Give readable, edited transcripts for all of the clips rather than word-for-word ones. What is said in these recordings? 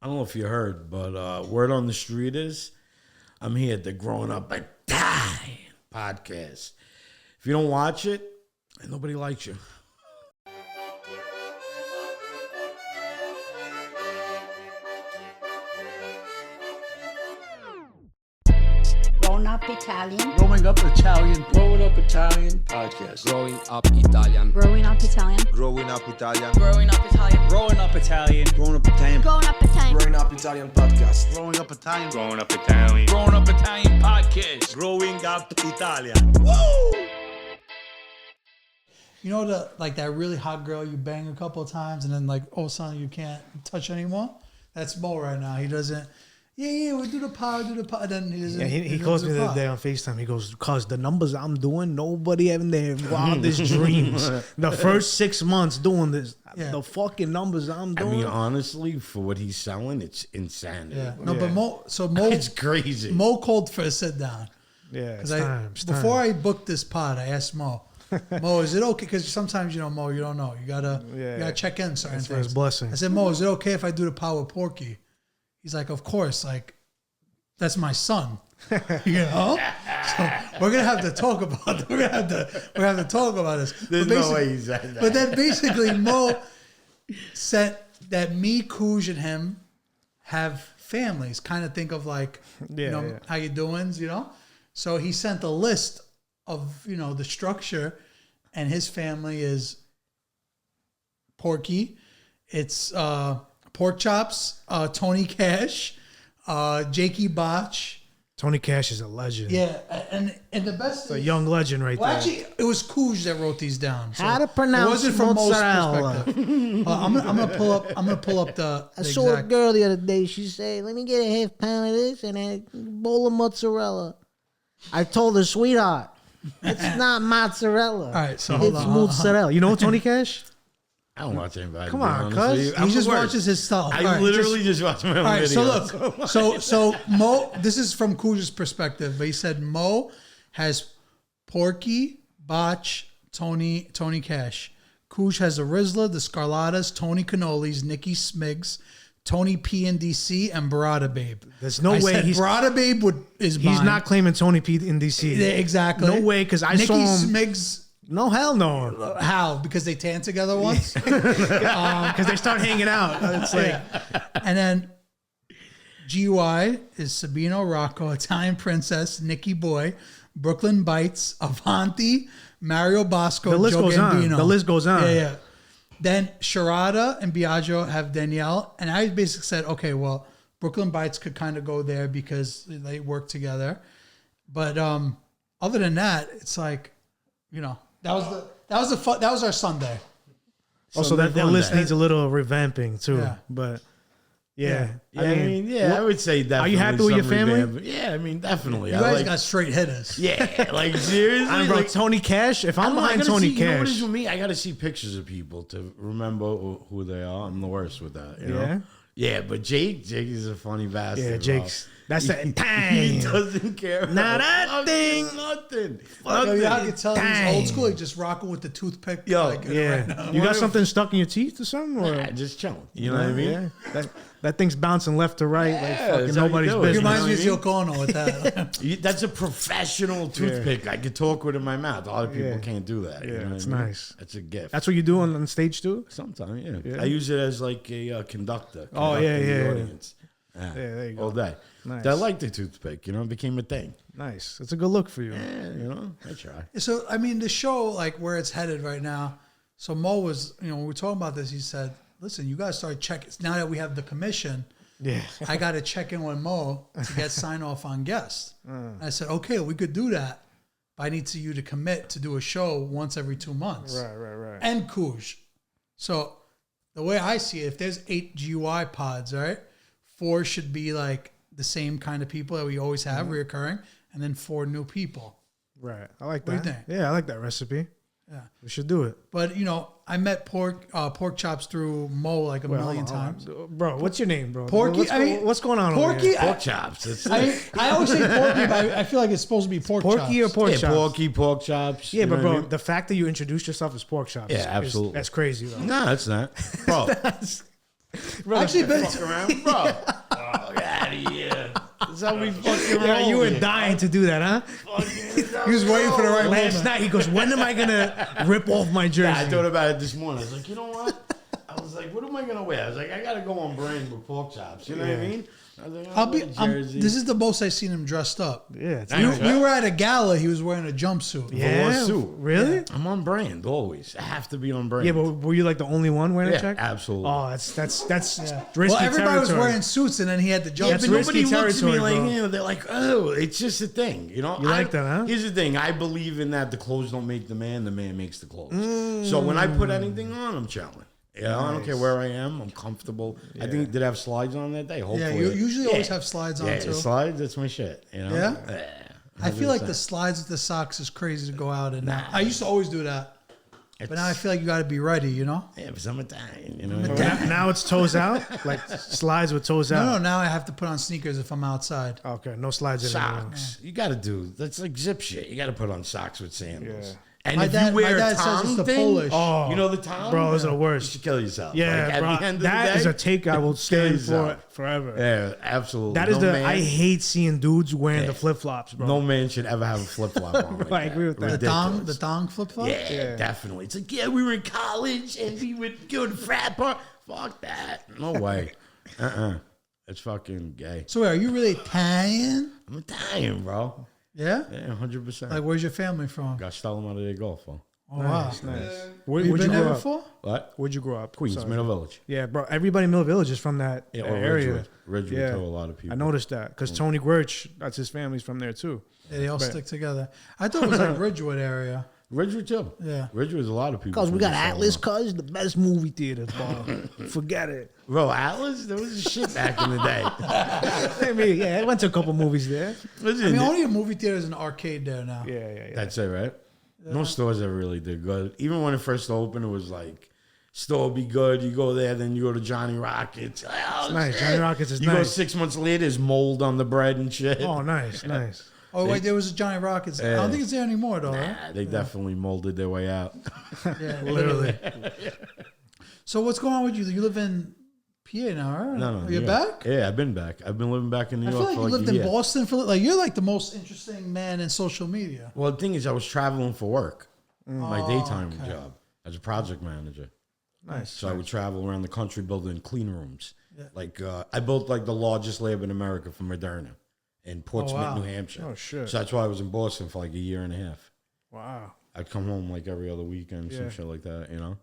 I don't know if you heard, but word on the street is I'm here at the Growing Up Italian podcast. If you don't watch it, nobody likes you. Growing Up Italian. Growing Up Italian. Growing Up Italian podcast. Growing Up Italian. Growing Up Italian. Growing Up Italian. Growing Up Italian. Growing Up Italian. Growing Up Italian. Growing Up Italian. Growing Up Italian podcast. Growing Up Italian. Growing Up Italian. Growing Up Italian podcast. Growing Up Italian. Woo! You know that really hot girl you bang a couple of times and then all of a sudden you can't touch anymore? That's Mo right now. He doesn't. Yeah, we'll do the power. Then he doesn't. Yeah, he calls me the other day on FaceTime. He goes, "Cause the numbers I'm doing, nobody in their wildest dreams. The first 6 months doing this, the fucking numbers I'm doing." I mean, honestly, for what he's selling, it's insanity. Yeah. No, but Mo. It's crazy. Mo called for a sit down. Yeah, it's time. It's Before time. I booked this pod, I asked Mo. Mo, is it okay? Because sometimes Mo, you don't know. You gotta check in certain That's things. for his blessing. I said, Mo, is it okay if I do the power with Porky? He's like, of course. Like, that's my son. So we're gonna have to talk about. We're gonna have to talk about this. There's no way he said that. But then basically, Mo said that me, Kuj, and him have families. Kind of think of how you doing, So he sent a list of the structure, and his family is Porky. It's Porkchopz, Tony Cash, Jakey Botch. Tony Cash is a legend. Yeah, and the best It's a young legend right there. Actually, it was Kuj that wrote these down. So How to pronounce it wasn't from Mo's mozzarella. perspective. I'm gonna pull up the. I saw a girl the other day. She said, "Let me get a half pound of this and a bowl of mozzarella." I told her, "Sweetheart, it's not mozzarella. All right, so hold It's on. mozzarella." You know Tony Cash? I don't watch anybody. Come on, cuz. He just watches his stuff. I All right, literally just watch my own All right, videos. so look, so Mo. This is from Kuj's perspective, but he said Mo has Porky, Botch, Tony Cash. Kuj has the Rizla, the Scarlatas, Tony Cannolis, Nikki Smigs, Tony P and DC, and Barada Babe. There's no I way said Barada Babe he's mine. not claiming Tony P in DC. Yeah, exactly. No way, because I Nikki saw him. Smigs. No, hell no. How? Because they tan together once. Because they start hanging out. It's like, And then GY is Sabino, Rocco, Italian Princess, Nikki Boy, Brooklyn Bites, Avanti, Mario Bosco, the list Joe goes Gambino. on. The list goes on. Yeah. Then Sharada and Biagio have Danielle. And I basically said, okay, well, Brooklyn Bites could kind of go there because they work together. But other than that, it's like, that was our Sunday. Also, that list needs a little revamping too. Yeah. But yeah. I would say definitely. Are you happy with your some family? revamp. Yeah, I mean, definitely. You guys got straight hitters. Yeah, like seriously. Bro, Like, Tony Cash. If I'm I behind gotta Tony see, you know what it Cash, is with me? I got to see pictures of people to remember who they are. I'm the worst with that. You Yeah? know? Yeah, but Jake is a funny bastard. yeah, bro. Jake's. That's the He time. doesn't care. Now about that fucking thing. nothing. I could tell he's Dang. old school. He just rocking with the toothpick. Yo, Yeah, right you got something stuck in your teeth or something? Or? Nah, just chilling. You know what I mean? Yeah. That thing's bouncing left to right like Yeah, fucking that's how you nobody's do it. He business. reminds me of You know Yoko Ono with that. That's a professional toothpick. I could talk with in my mouth. A lot of people Yeah. can't do that. Yeah, you know it's what I mean? nice. That's a gift. That's what you do on stage too? Sometimes, yeah. Yeah. I use it as like a conductor. Oh, yeah, conducting the yeah. audience. Yeah, there you go. all day. Nice. I like the toothpick. It became a thing. Nice. It's a good look for you. Yeah, I try. So, I mean, the show, like where it's headed right now. So Mo was, when we were talking about this, he said, listen, you guys start checking. Now that we have the commission, Yeah. I got to check in with Mo to get sign off on guests. I said, okay, we could do that. But I need you to commit to do a show once every 2 months. Right. And Kuj. So the way I see it, if there's 8 GUI pods, right, 4 should be like the same kind of people that we always have reoccurring, and then 4 new people. Right. I like What do that. you think? Yeah, I like that recipe. Yeah. We should do it. But, I met Porkchopz through Mo like a million times. Bro, what's your name, bro? Porky, What's going on over Porky, here? Porkchopz. I always say Porky, but I feel like it's supposed to be Porky or Porkchopz. pork Yeah, chops? Porky, Porkchopz. Yeah, you know but what I bro, mean? the fact that you introduced yourself as Porkchopz, Yeah, absolutely. that's crazy, though. No, it's not. Bro, Actually, been Fuck around, bro. Oh, get out of here. That's how we fucking Yeah, roll you were here. dying to do that, huh? he was waiting for the right Last moment. night he goes, when am I gonna rip off my jersey? Yeah, I thought about it this morning. I was like, you know what? I was like, what am I gonna wear? I was like, I gotta go on brand with Porkchopz. You know what I mean? I was like, I'll be. jersey. This is the most I've seen him dressed up. Yeah, it's Nice, nice. right? We were at a gala. He was wearing a jumpsuit. Yeah, suit. really? I'm on brand always. I have to be on brand. Yeah, but were you like the only one wearing a yeah, check? absolutely. Oh, that's Yeah. risky Well, everybody was territory. wearing suits, and then he had the Yeah, That's but jumpsuit. nobody risky looks at me territory, like, bro. you know, they're like, oh, it's just a thing, you know? You like that, huh? Here's the thing. I believe in that the clothes don't make the man makes the clothes. So when I put anything on, I'm chilling. Yeah, I don't care where I am. I'm comfortable. I think, did I have slides on that day? Yeah, Hopefully. you usually always have slides on Yeah, too. slides, that's my shit, you know? Yeah? I feel like the 100%. slides with the socks is crazy to go out in. I used to always do that, but now I feel like you got to be ready. You know? Yeah, because I'm Italian, you know? Now it's toes out, like slides with toes out. No. Now I have to put on sneakers if I'm outside. Okay, no slides in Socks. You got to do. That's like zip shit. You got to put on socks with sandals. Yeah. And My if dad- you wear my dad a says Tom it's the thing, Polish. Oh, you know the Tom? bro, those are the You worst. should kill yourself. Yeah, Like, at bro, the end of that the day, is a take I will stand for yourself. forever. Yeah, absolutely. That is No the. man, I hate seeing dudes wearing the flip flops, bro. No man should ever have a flip flop on. Like I agree with that. Ridiculous. The thong flip flop. Yeah, definitely. It's like, yeah, we were in college and we would go to frat party. Fuck that. No way. It's fucking gay. So wait, are you really Italian? I'm Italian, bro. Yeah. Yeah, 100%. Like, where's your family from? Got stolen out of their golf. Huh? Oh wow. Nice. Where, You where'd you been there grow up? before? What? Where'd you grow up? Queens, Sorry. Middle Village. Yeah, bro. Everybody in Middle Village is from that Yeah, or area. Ridgewood Yeah. too, a lot of people. I noticed that because Tony Gwirch, that's his family's from there too. Yeah, they all stick together. I thought it was like Ridgewood area. Ridgewood too. Yeah. Ridgewood's a lot of people. Cause we from got this Atlas, area. cuz the best movie theaters, bro. Forget it. Bro, Atlas? There was a shit back in the day. I mean, yeah, I went to a couple movies there. Listen, I mean, only a movie theater is an arcade there now. Yeah. that's it, right? No stores ever really did good. Even when it first opened, it was like, store be good. You go there, then you go to Johnny Rockets. Oh, It's nice. shit. Johnny Rockets is You go nice. 6 months later, there's mold on the bread and shit. Oh, nice. Oh wait, there was a Johnny Rockets. I don't think it's there anymore though. Right? Nah, they definitely molded their way out. Yeah, Literally. So what's going on with you? You live in PA now, right? No, You're yeah. back? Yeah, I've been back. I've been living back in New I York feel like for you like lived a in year. Boston for like you're like the most interesting man in social media. Well, the thing is, I was traveling for work, my daytime okay. job as a project manager. Nice. So I would travel around the country building clean rooms. Like I built like the largest lab in America for Moderna in Portsmouth, wow. New Hampshire. Oh, shit. So that's why I was in Boston for like a year and a half. Wow. I'd come home like every other weekend, some Yeah. shit like that, you know?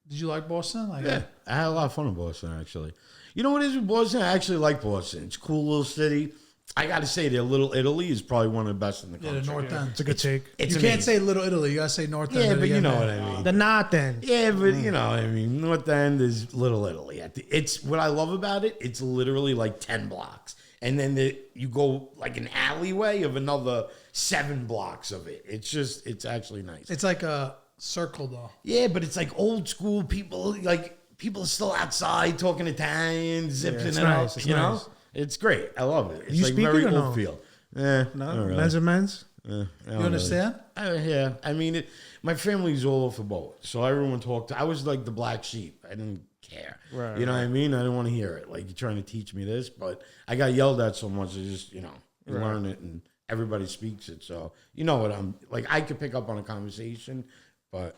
Did you like Boston? Like, Yeah, I had a lot of fun in Boston, actually. You know what it is with Boston? I actually like Boston. It's a cool little city. I got to say, their Little Italy is probably one of the best in the yeah, country. the North End. It's a good take. It's You can't amazing. say Little Italy. You gotta say North End. Yeah, of it but you again, know man. what I mean. The North End. Yeah, but you know what I mean. North End is Little Italy. It's what I love about it. It's literally like 10 blocks. And then you go like an alleyway of another 7 blocks of it. It's actually nice. It's like a circle though. Yeah, but it's like old school people. Like people are still outside talking Italian, zipping it's it nice, up. it's You know, nice. it's great. I love it. It's You like speak very it or old no? feel. No, not really. men's and men's. I don't You really. understand? Yeah, I mean, my family's all over both, so everyone talked. I was like the black sheep. I didn't care. Right, you know what I mean? I didn't want to hear it. Like, you're trying to teach me this, but I got yelled at so much. I just, you learn it, and everybody speaks it. So you know what I'm like. I could pick up on a conversation, but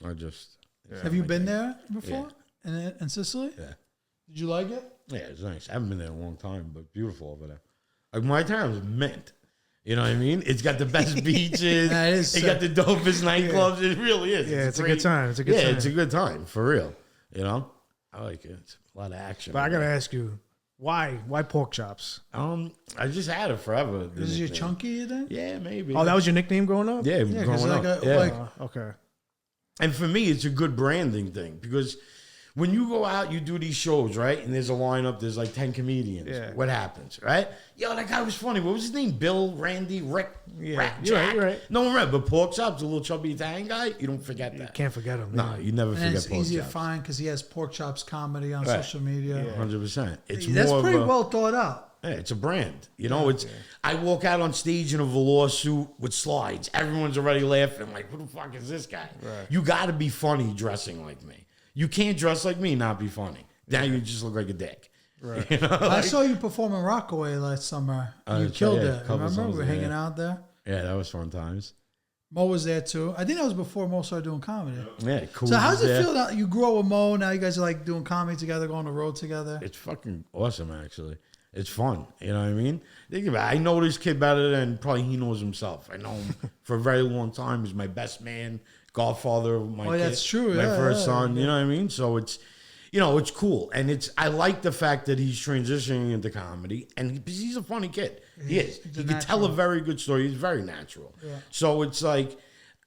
I just. Have you been there before? In Sicily? Yeah. Did you like it? Yeah, it's nice. I haven't been there in a long time, but beautiful over there. Like my time was mint. You know what I mean? It's got the best beaches. Yeah, it is It got the dopest nightclubs. It really is. Yeah, it's a good time. It's a good time. it's a good time for real. You know, I like it. It's a lot of action. But I gotta ask you, why Porkchopz? I just had it forever. the Is it your nickname. chunky then? Yeah, maybe. Oh, that was your nickname growing up? yeah, Yeah, 'cause growing like up. a- yeah. like- Okay. And for me, it's a good branding thing because when you go out, you do these shows, right? And there's a lineup, there's like 10 comedians. Yeah. What happens, right? Yo, that guy was funny. What was his name? Bill, Randy, Rick, Yeah, Rat, you're right, Jack. you're right. No one remember. But Porkchopz, the little chubby Italian guy, you don't forget that. Can't forget him. No, you never And then forget it's easy to Porkchopz. find because he has Porkchopz comedy on Right. social media. 100%. It's That's more pretty of a, well thought out. Yeah, it's a brand. You know, I walk out on stage in a velour suit with slides. Everyone's already laughing. Like, who the fuck is this guy? Right. You got to be funny dressing like me. You can't dress like me and not be funny. Now you just look like a dick. Right. You know? I saw you perform in Rockaway last summer. You killed it. Remember? We were hanging out there. Yeah, that was fun times. Mo was there too. I think that was before Mo started doing comedy. Yeah, cool. So how does it feel that you grow with Mo? Now you guys are like doing comedy together, going on the road together. It's fucking awesome, actually. It's fun. You know what I mean? Think about it. I know this kid better than probably he knows himself. I know him for a very long time. He's my best man, godfather of my kid. That's true. My first son. Yeah. You know what I mean? So it's, it's cool. And I like the fact that he's transitioning into comedy. And he's a funny kid. He is. He can tell a very good story. He's very natural. Yeah. So it's like,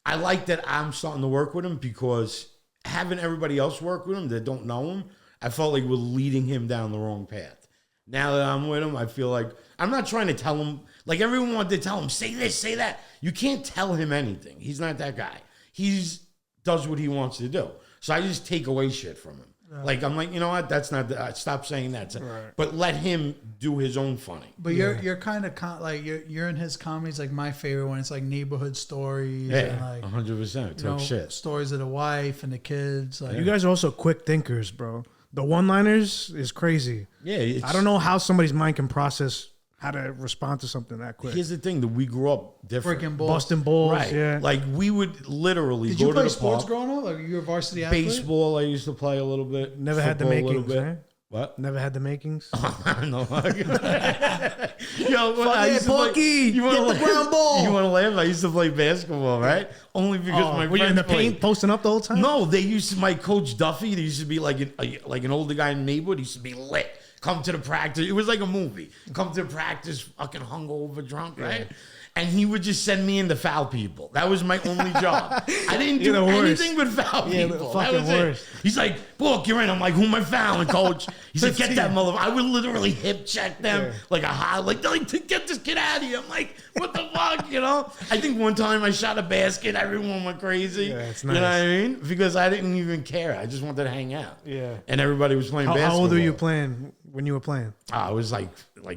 I like that I'm starting to work with him because having everybody else work with him that don't know him, I felt like we're leading him down the wrong path. Now that I'm with him, I feel like I'm not trying to tell him, like everyone wanted to tell him, say this, say that. You can't tell him anything. He's not that guy. He does what he wants to do. So I just take away shit from him. Like, I'm like, you know what? That's not, stop saying that. Right. But let him do his own funny. But you're kind of like, you're in his comedies, like my favorite one. It's like neighborhood stories. Yeah, and like, 100%. Talk shit. Stories of the wife and the kids. Like, you guys are also quick thinkers, bro. The one-liners is crazy. Yeah. I don't know how somebody's mind can process how to respond to something that quick. Here's the thing, that we grew up different. Freaking balls. Busting balls, Right. yeah. Like, we would literally Did go you to play the sports park. growing up? Like, you were a varsity athlete? Baseball, I used to play a little bit. Never had the Football, a little makings, bit. eh? What? Never had the makings. No. Yo, I used to Porky, you wanna get the ground ball. You want to laugh? I used to play basketball, right? Only because my were you in friends the paint played. posting up the whole time? No, they used to. My coach Duffy, they used to be like an older guy in the neighborhood. He used to be lit. Come to the practice. It was like a movie. Come to the practice, fucking hungover, drunk, right? And he would just send me in to foul people. That was my only job. I didn't do anything but foul people. That was it. He's like, look, you're in. I'm like, who am I fouling, coach? He's like, get that motherfucker. I would literally hip check them like a hot, like get this kid out of here. I'm like, what the fuck, you know? I think one time I shot a basket. Everyone went crazy. Yeah, it's nice. You know what I mean? Because I didn't even care. I just wanted to hang out. Yeah. And everybody was playing basketball. How old were you playing when you were playing? I was like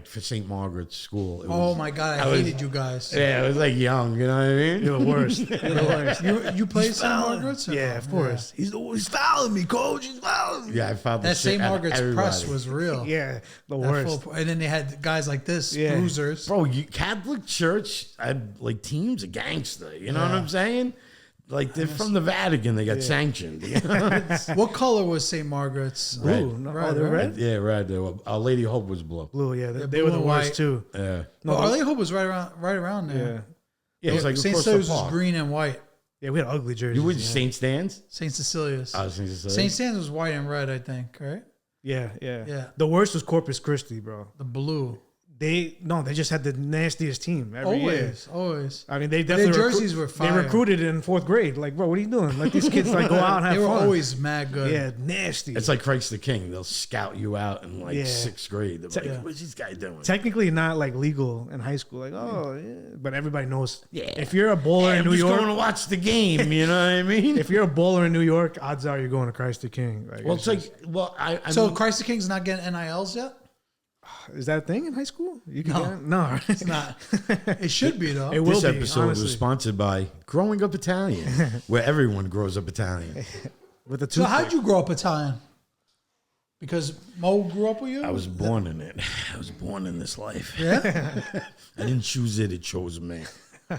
for St. Margaret's school. It Oh was, my God, I hated you guys. Yeah, I was like young, you know what I mean? You're the worst. You're the worst. You played St. Margaret's? Yeah, of course. He's fouling me, coach. He's fouling me. Yeah, I found That St. Margaret's press was real. Yeah, the That worst. and then they had guys like this, bruisers. Bro, Catholic Church had like teams of gangster. You know what I'm saying? Like they're from the Vatican. They got sanctioned. You know? What color was St. Margaret's? Blue. No, Red, they're right? red? Yeah, red. Our Lady Hope was blue. Blue, yeah. They blue were the and worst, white. too. Yeah. No, Our Lady Hope was right around there. Yeah, it's like St. across Cecilia's the was park. green and white. Yeah, we had ugly jerseys. You went to yeah. St. Stan's? St. Cecilia's. I was St. Cecilia. St. Stan's was white and red, I think, right? Yeah. Yeah. The worst was Corpus Christi, bro. The blue. They just had the nastiest team every year. Always. I mean, they definitely Their jerseys were fire. They recruited in 4th grade. Like, bro, what are you doing? Let these kids like go out and have They were fun. always mad good. Yeah, nasty. It's like Christ the King. They'll scout you out in like 6th grade. They're like, Yeah. what's this guy doing? Technically not like legal in high school. Like, but everybody knows. Yeah. If you're a bowler Hey, in I'm New just York, going to watch the game. You know what I mean? if you're a bowler in New York, odds are you're going to Christ the King. Like, Well, it's like, I So mean, Christ the King's not getting NILs yet? is that a thing in high school? You can No. get it? No, It's not. It should be though. It will this be, episode honestly. was sponsored by Growing Up Italian, where everyone grows up Italian. with the So toothpick. how'd you grow up Italian? Because Mo grew up with you? I was born in it. I was born in this life. Yeah? I didn't choose it; it chose me. Oh,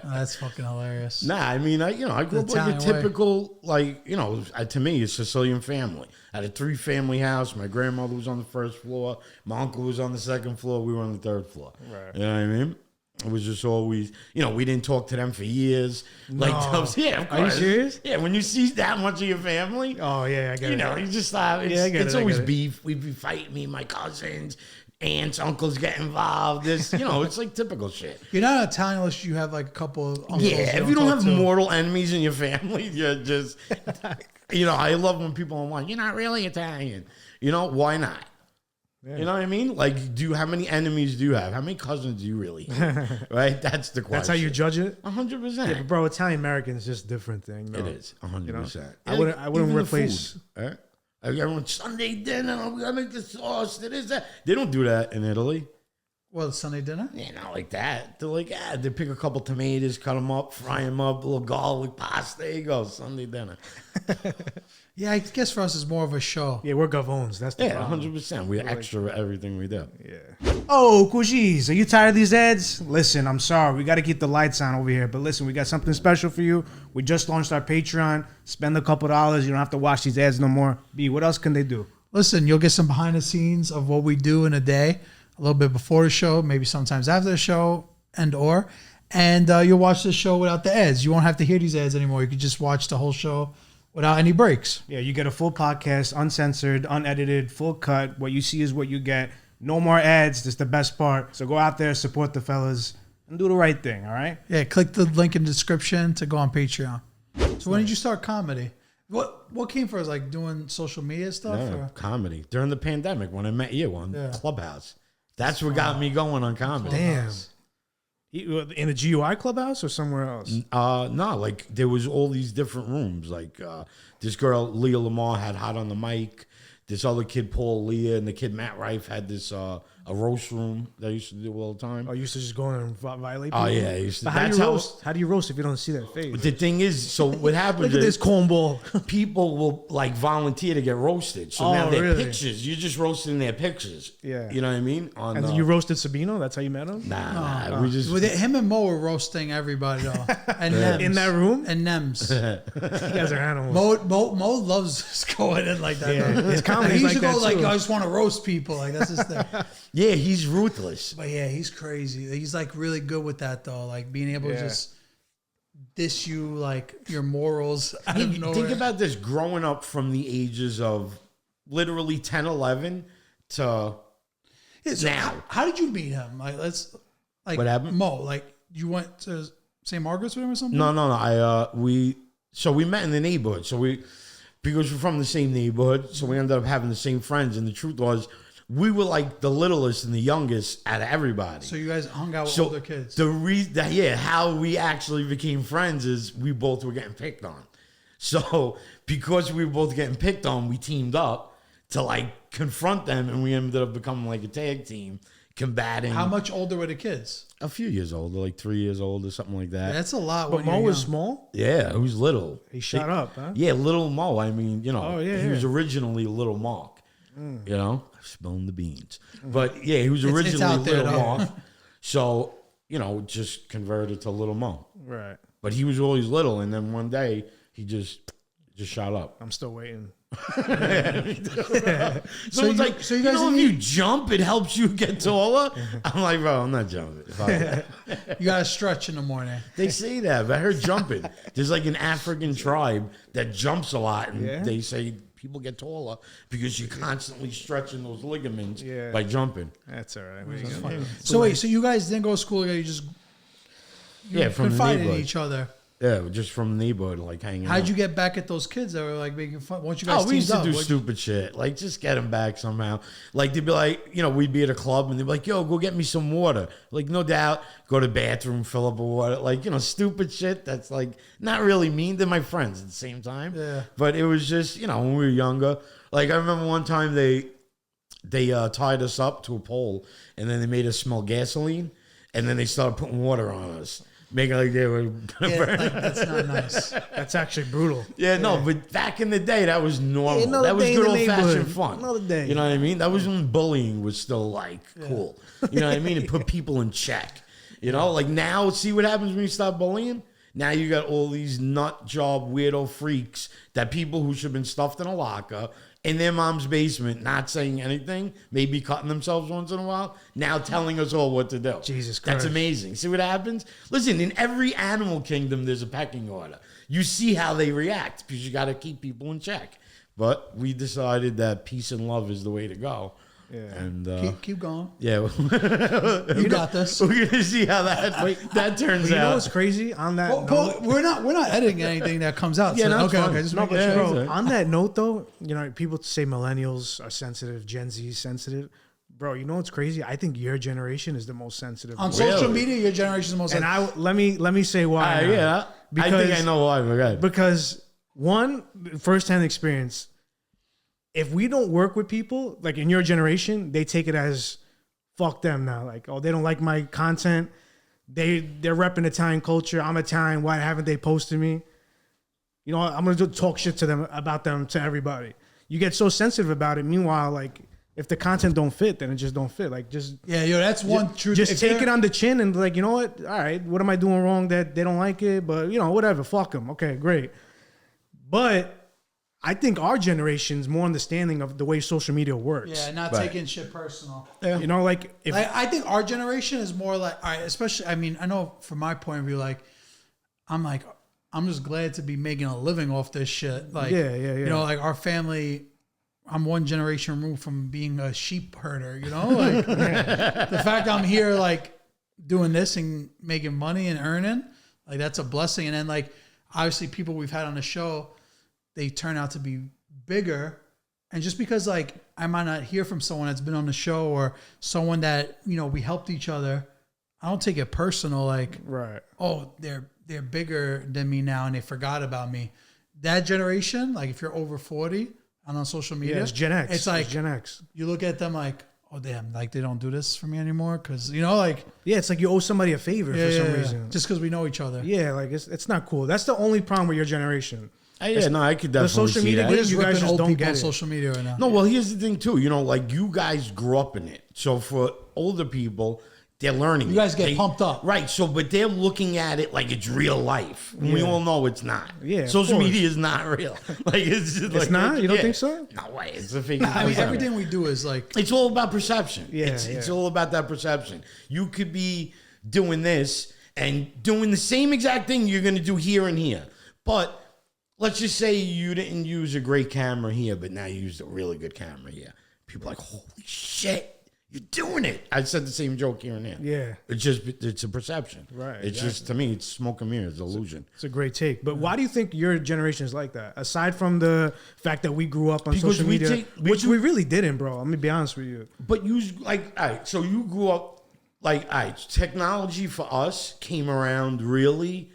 that's fucking hilarious. Nah, I mean, I grew up like a Italian way. typical, to me, a Sicilian family. I had a 3-family house. My grandmother was on the 1st floor. My uncle was on the 2nd floor. We were on the 3rd floor. Right. You know what I mean? It was just always, we didn't talk to them for years. Like, yeah, of course. Are you serious? Yeah, when you see that much of your family, Oh yeah, I get it. you just stop. It's, Yeah, I get it's it, I always get it. beef. We'd be fighting, me and my cousins, aunts, uncles get involved. This, it's like typical shit. You're not Italian unless you have like a couple of uncles. Yeah, if you don't talk have to. mortal enemies in your family, you're just, I love when people are like, you're not really Italian. Why not? Yeah. You know what I mean? Like, how many enemies do you have? How many cousins do you really have? Right? That's the question. That's how you judge it. 100%. Yeah, but bro, Italian American is just a different thing. It is 100%. I wouldn't Even the replace. food, right? Everyone Sunday dinner. We gotta make the sauce. That is that. They don't do that in Italy. Well, Sunday dinner? Yeah, not like that. They're like, they pick a couple tomatoes, cut them up, fry them up, a little garlic pasta. There you go, Sunday dinner. Yeah, I guess for us it's more of a show. Yeah, we're gavones. That's the Yeah, problem. 100%. We're extra with everything we do. Yeah. Oh, Kujis, are you tired of these ads? Listen, I'm sorry. We got to keep the lights on over here. But listen, we got something special for you. We just launched our Patreon. Spend a couple dollars. You don't have to watch these ads no more. B, what else can they do? Listen, you'll get some behind the scenes of what we do in a day, a little bit before the show, maybe sometimes after the show, and you'll watch the show without the ads. You won't have to hear these ads anymore. You can just watch the whole show without any breaks. Yeah, you get a full podcast, uncensored, unedited, full cut. What you see is what you get. No more ads. That's the best part. So go out there, support the fellas, and do the right thing, all right? Yeah, click the link in the description to go on Patreon. So when did you start comedy? What came first, like doing social media stuff? Yeah, Or? comedy. During the pandemic when I met you on Yeah. Clubhouse. That's what got me going on comedy. Damn. In the GUI clubhouse or somewhere else? No, like there was all these different rooms. Like this girl, Lil Mo, had Hot on the Mic. This other kid, Paul Leah, and the kid, Matt Rife, had this a roast room that I used to do all the time. Oh, you used to just go in and violate people? Oh, yeah. I used to, But how do that's you how, roast? How do you roast if you don't see that face? The thing is, so what happens Look at this is cornball. people will like volunteer to get roasted. So now Oh, their really? pictures, you're just roasting their pictures. Yeah. You know what I mean? And then you roasted Sabino? That's how you met him? Nah, we just... With it, him and Mo were roasting everybody though, and Nems. In that room? and Nems. You guys are animals. Mo loves just going in like that. Yeah, though. his comedy's he used like to go that, like, too. I just want to roast people. Like that's his thing. Yeah, he's ruthless. But yeah, he's crazy. He's like really good with that though. Like being able to Yeah. just diss you like your morals out of nowhere. Think about this, growing up from the ages of literally 10, 11 to Yeah, so now. how did you meet him? Like What happened? Mo, like you went to St. Margaret's with him or something? No. We met in the neighborhood. Because we're from the same neighborhood, so we ended up having the same friends. And the truth was, we were like the littlest and the youngest out of everybody. So you guys hung out with older kids. The reason, how we actually became friends is we both were getting picked on. So because we were both getting picked on, we teamed up to like confront them, and we ended up becoming like a tag team, combating. How much older were the kids? A few years older, like 3 years old or something like that. That's a lot. But when Mo you're was young. small? Yeah, who's little. He shot up, huh? Yeah, Little Mo. I mean, Oh, yeah, he was yeah. originally Little Mark. You know, spilling the beans. But yeah, he was It's originally out there, Little though. Mark. So, just converted to Little Mo. Right. But he was always little, and then one day he just shot up. I'm still waiting. So it's like, so you you guys know, if didn't you jump, it helps you get taller. I'm like, bro, I'm not jumping. You got to stretch in the morning. They say that, but I heard jumping. There's like an African tribe that jumps a lot, and Yeah? they say people get taller because you're constantly stretching those ligaments Yeah. by jumping. That's all right. What are you gonna do? So wait, so you guys didn't go to school together? You just From the confided in neighborhood. each other. Yeah, just from the neighborhood, like hanging out. How'd you get back at those kids that were like making fun? Once you guys Oh, we used teamed to up, do stupid shit. Like, just get them back somehow. Like, they'd be like, we'd be at a club and they'd be like, yo, go get me some water. Like, no doubt, go to the bathroom, fill up a water. Like, stupid shit that's like not really mean. They're my friends at the same time. Yeah. But it was just, when we were younger. Like, I remember one time they tied us up to a pole and then they made us smell gasoline and then they started putting water on us. Making like they were gonna Yeah, burn. like, that's not nice. That's actually brutal. No, but back in the day, that was normal. another That was day in good the old fashioned neighborhood. fun. Another day. You know what I mean? That was when bullying was still like cool. You know what I mean? It put people in check. Like now, see what happens when you stop bullying? Now you got all these nut job weirdo freaks that people who should have been stuffed in a locker in their mom's basement, not saying anything, maybe cutting themselves once in a while, now telling us all what to do. Jesus That's Christ. amazing. See what happens? Listen, in every animal kingdom, there's a pecking order. You see how they react because you got to keep people in check. But we decided that peace and love is the way to go. Yeah. And Keep going. yeah, You got this. we're gonna see how that turns But you know out. what's crazy? On that note, Well, we're not editing anything that comes out. Yeah, so, no, it's okay, fine. just No, making but sure. bro, Bro, on that note, though, people say millennials are sensitive, Gen Z is sensitive. Bro, you know what's crazy? I think your generation is the most sensitive. On Really? social media, your generation is the most. And let me say why. now. Yeah, I think I know why. But good. Because one, firsthand experience. If we don't work with people like in your generation, they take it as fuck them now. Like, oh, they don't like my content. They're repping Italian culture. I'm Italian. Why haven't they posted me? You know, I'm gonna talk shit to them about them to everybody. You get so sensitive about it. Meanwhile, like if the content don't fit, then it just don't fit. Like just that's one truth. just If take you're- it on the chin and like, you know what? All right, what am I doing wrong that they don't like it? But you know, whatever. Fuck them. Okay, great. But I think our generation's more understanding of the way social media works. Yeah, not taking shit personal. You know, like if I think our generation is more like, all right, especially, I mean, I know from my point of view, like, I'm just glad to be making a living off this shit. Like, Yeah. you know, like our family, I'm one generation removed from being a sheep herder, you know? Like, the fact I'm here, like, doing this and making money and earning, like, that's a blessing. And then, like, obviously, people we've had on the show, they turn out to be bigger. And just because, like, I might not hear from someone that's been on the show or someone that, you know, we helped each other, I don't take it personal. Like, right. oh, they're bigger than me now and they forgot about me. That generation, like if you're over 40 and on social media, Yeah, it's Gen X. It's like It's Gen X. you look at them like, oh damn, like they don't do this for me anymore because you know, like Yeah, it's like you owe somebody a favor for some reason. just because we know each other. Yeah, like it's not cool. That's the only problem with your generation. I could definitely the social see media that. We're game, just you guys ripping just old don't people get on it. social media right now. No, well, here's the thing too. You know, like you guys grew up in it, so for older people, they're learning. You guys get They- pumped up. right? So, but they're looking at it like it's real life. We all know it's not. Yeah, of social course. media is not real. Like it's just like, not? You don't think so? No way. It's a fake. I mean, everything we do is like, It's all about perception. Yeah, It's all about that perception. You could be doing this and doing the same exact thing you're going to do here and here. But let's just say you didn't use a great camera here, but now you used a really good camera here. People are like, holy shit, you're doing it. I said the same joke here and there. Yeah. It's a perception. Right, It's just, to me, it's smoke and mirrors, illusion. It's a great take. But why do you think your generation is like that? Aside from the fact that we grew up on Because social we media, which we really didn't, bro. Let me be honest with you. But you, like, all right, so you grew up, like, all right, technology for us came around really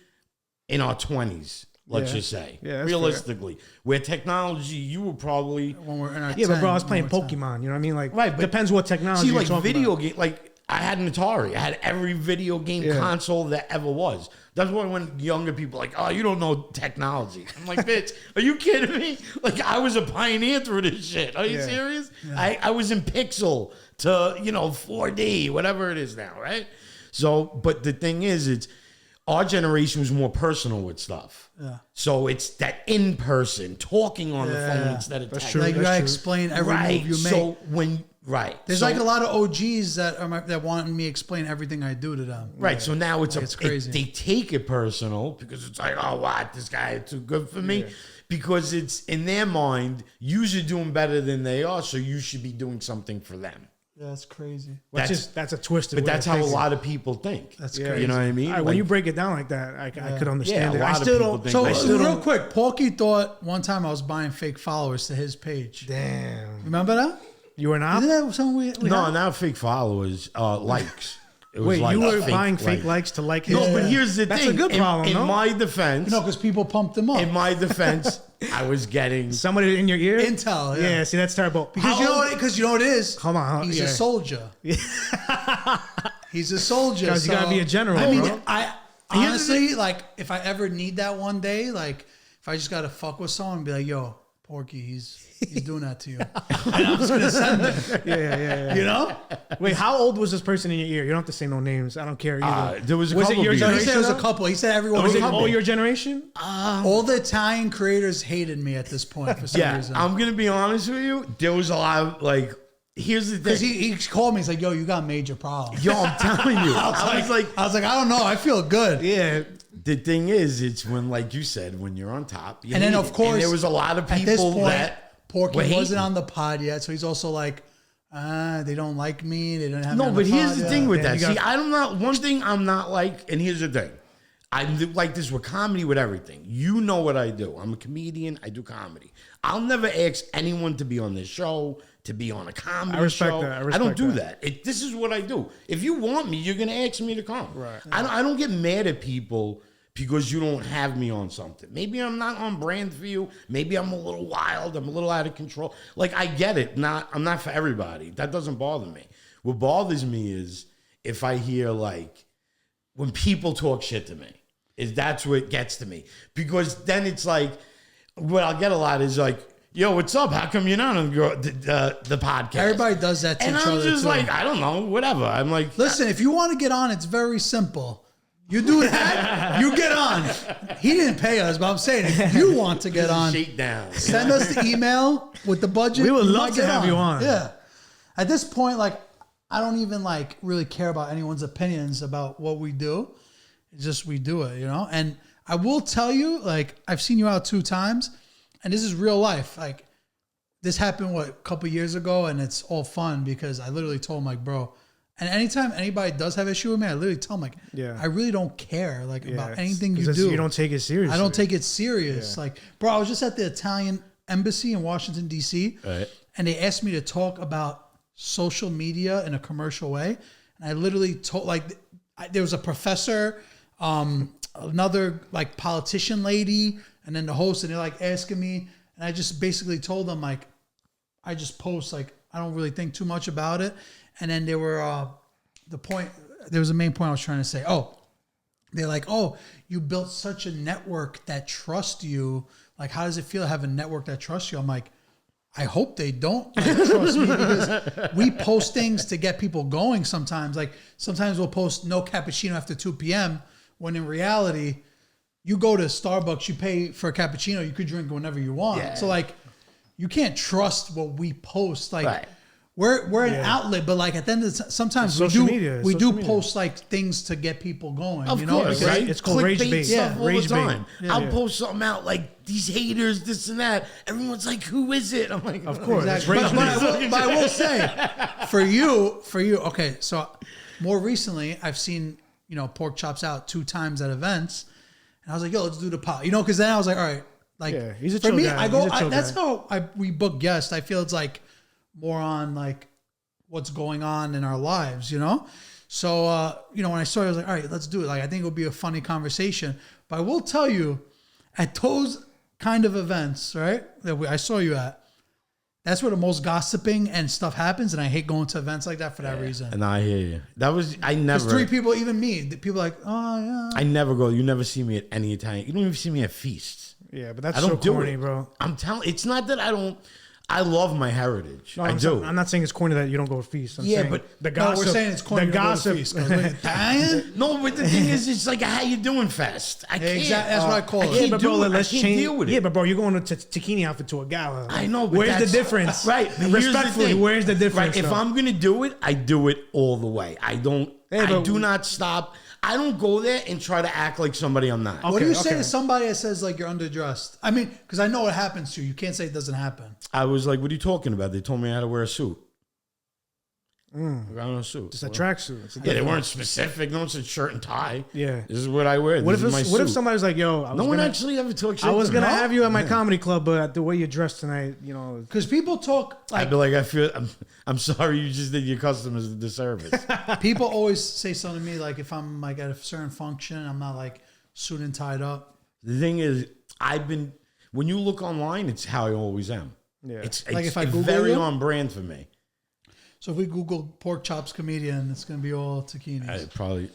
in our 20s. Let's Yeah. just say, Yeah, that's realistically, where technology, you were probably when we're in our Yeah, but bro, I was 10, playing when we're 10. Pokemon. You know what I mean? Like, Right, but- depends what technology see, you're like talking video about. game. Like I had an Atari. I had every video game Yeah. console that ever was. That's why when younger people are like, oh, you don't know technology. I'm like, bitch, are you kidding me? Like I was a pioneer through this shit. Are you Yeah. serious? I was in pixel to 4D, whatever it is now, right? So, but the thing is, it's our generation was more personal with stuff. Yeah. So it's that in person talking on the phone instead of That's text. true. Like you gotta true. explain every Right. move you make. So There's so, like a lot of OGs that want me to explain everything I do to them. right. So now it's Like, it's crazy. they take it personal because it's like, oh, what, this guy is too good for me, because it's in their mind, you're doing better than they are, so you should be doing something for them. Yeah, that's crazy. That's a twisted. But way that's of how a thinking. lot of people think. That's Yeah. crazy. You know what I mean? All right, when you break it down like that, I could understand Yeah, it. a I lot of still people don't. think So I still real don't- quick, Porky thought one time I was buying fake followers to his page. Damn. Remember that? You were not. Isn't that something we No, had? not fake followers, likes. It was Wait, like you were fake buying fake likes to like his. No, but here's the That's thing. a good problem, In no? my defense, No, because people pumped them up. in my defense, I was getting Somebody in your ear. Intel, yeah. Yeah. See, that's terrible. Because you know what? Because you know what it is. Hold on, He's yeah. a soldier. He's a soldier. Guys, you gotta be a general, I mean, bro. I honestly like if I ever need that one day, like if I just gotta fuck with someone, and be like, "Yo, Porky, he's doing that to you," and I'm just gonna send it. Yeah. You know? Wait, how old was this person in your ear? You don't have to say no names. I don't care either. there was a Was it couple your people. No, he generation? said it was a though? couple. He said everyone. Was it hated all me. your generation? All the Italian creators hated me at this point for some Yeah, reason. I'm gonna be honest with you. There was a lot of like. Here's the Because thing. he called me. He's like, "Yo, you got major problems." Yo, I'm telling you. I was like, I don't know. I feel good. Yeah. the thing is, it's when, like you said, when you're on top. You And then, hate of it. course, and there was a lot of at this people point, that Porky were wasn't hating. on the pod yet, so he's also like, they don't like me. They don't have me No, on but the here's pod the yet. thing with Yeah, that. you See, got- I'm not one thing. I'm not like, and here's the thing. I'm like this with comedy, with everything. You know what I do. I'm a comedian. I do comedy. I'll never ask anyone to be on this show, to be on a comedy I respect show. that. I don't respect do that. that. This is what I do. If you want me, you're gonna ask me to come. Right. I don't get mad at people because you don't have me on something. Maybe I'm not on brand for you. Maybe I'm a little wild. I'm a little out of control. Like I get it. I'm not for everybody. That doesn't bother me. What bothers me is if I hear like when people talk shit to me. That's what gets to me. Because then it's like, what I'll get a lot is like, yo, what's up? How come you're not on the podcast? Everybody does that to and each I'm other just too. like, I don't know, whatever. I'm like, Listen, if you want to get on, it's very simple. You do that, you get on. He didn't pay us, but I'm saying if you want to get on, shakedown. send us the email with the budget. We would you love might to get have you on. Yeah. At this point, like, I don't even like really care about anyone's opinions about what we do. It's just we do it, you know? And I will tell you, like, I've seen you out 2 times, and this is real life. Like, this happened, a couple years ago, and it's all fun because I literally told him, like, bro, and anytime anybody does have issue with me, I literally tell them, like, I really don't care, like, about anything you do. You don't take it seriously. I don't take it serious. Like, bro, I was just at the Italian embassy in Washington, D.C., and they asked me to talk about social media in a commercial way. And I literally told, like, there was a professor, another, like, politician lady, and then the host, and they're, like, asking me. And I just basically told them, like, I just post, like, I don't really think too much about it. And then there were, there was a main point I was trying to say. Oh, they're like, oh, you built such a network that trusts you. Like, how does it feel to have a network that trusts you? I'm like, I hope they don't trust me because we post things to get people going sometimes. Like, sometimes we'll post no cappuccino after 2 p.m. when in reality, you go to Starbucks, you pay for a cappuccino, you could drink whenever you want. Yeah. So, like, you can't trust what we post. Like, we're an outlet, but like at the end of sometimes we do post like things to get people going. Of course, because right? It's called rage bait. Stuff all Rage the time. bait. I'll post something out like these haters, this and that. Everyone's like, "Who is it?" I'm like, of course. Exactly. But I will say, for you, okay. So more recently, I've seen Porkchopz out 2 times at events, and I was like, "Yo, let's do the pot," because then I was like, "All right." Like, he's a for chill me, guy. That's how we book guests. I feel it's like more on like what's going on in our lives, So, when I saw it, I was like, all right, let's do it. Like, I think it'll be a funny conversation. But I will tell you, at those kind of events, right, that I saw you at, that's where the most gossiping and stuff happens. And I hate going to events like that for that reason. And I hear you. I never. There's 3 people, even me, people are like, oh, yeah. I never go. You never see me at any Italian. You don't even see me at feasts. Yeah, but that's I don't so corny, bro. I'm telling. It's not that I don't. I love my heritage. No, I do. I'm not saying it's corny that you don't go to feast. I'm saying but the gossip. we're saying it's corny the to go to gossip. feast, 'cause we're Italian? No, but the thing is, it's like a how you doing fest. I can't. Exactly. That's what I call it. can't But do bro, it. let's I can't change. deal with it. Yeah, but bro, you're going to Tacchini outfit to a gala. I know, but where's the that's- difference? Right. But here's the Respectfully, thing. where's the difference? Right. If though? I'm gonna do it, I do it all the way. I don't. Yeah, I but- do not stop. I don't go there and try to act like somebody I'm not. What do you say to somebody that says like you're underdressed? I mean, because I know what happens to you. You can't say it doesn't happen. I was like, "What are you talking about?" They told me how to wear a suit. I got a suit. It's a tracksuit. Yeah, they weren't specific. No one said shirt and tie. Yeah. This is what I wear. What This is my if what if suit. somebody's like, "Yo, No one actually ever took shit. I was to gonna me. have you at my comedy club, but the way you dressed tonight, Because people talk I'd like be like, I'm sorry, you just did your customers a disservice. people always say something to me like if I'm like at a certain function, I'm not like suit and tied up. The thing is, when you look online, it's how I always am. Yeah. It's Like if I Google very you? on brand for me. So if we Google Porkchopz comedian, it's gonna be all taquinis.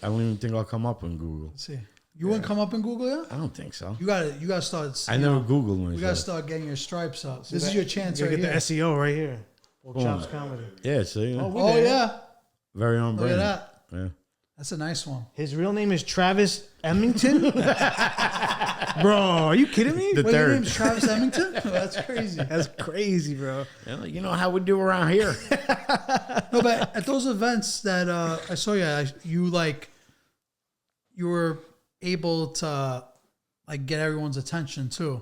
I don't even think I'll come up on Google. Let's see. You wouldn't come up in Google yet? I don't think so. You gotta start. I never Googled myself. You gotta start getting your stripes up. This is your chance You right get here. the SEO right here. Porkchopz comedy. Yeah, see? Oh yeah, Very on look brand. at that. Yeah. That's a nice one. His real name is Travis Emmington. Bro, are you kidding me? The Wait, your third. name's Travis Emmington? That's crazy. That's crazy, bro. Yeah, you know how we do around here. No, but at those events that I saw you were able to like get everyone's attention too.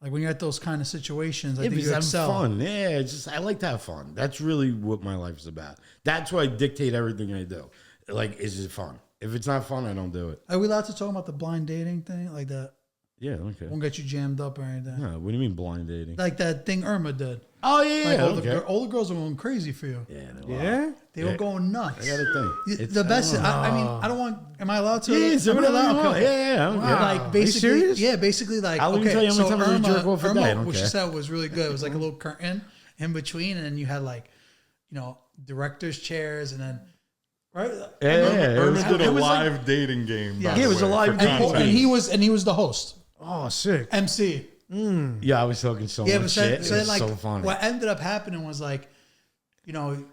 Like when you're at those kind of situations, I think because you having excel. fun. Yeah, it's just I like to have fun. That's really what my life is about. That's why I dictate everything I do. Like, is it fun? If it's not fun, I don't do it. Are we allowed to talk about the blind dating thing? Like that Yeah, okay. won't get you jammed up or anything. No, what do you mean blind dating? Like that thing Irma did. Oh yeah, Like okay. all the girls were going crazy for you. Yeah, Yeah? They were going nuts. I got a thing. The best. I mean, I don't want. Am I allowed to? Yeah, so am I whatever allowed? you want. Okay. Yeah. Like basically, serious? yeah, basically like I'll even okay. tell you how many So times I jerk off a day, I Irma, don't what she care. said was really good. It was like a little curtain in between, and then you had like, directors' chairs, and then right? Yeah, did a live dating game. Yeah. by the it was a way, live for dating context. And he was the host, Oh, sick. MC. Yeah, I was talking so Yeah, much but shit. so It was like so funny. what ended up happening was like, you know,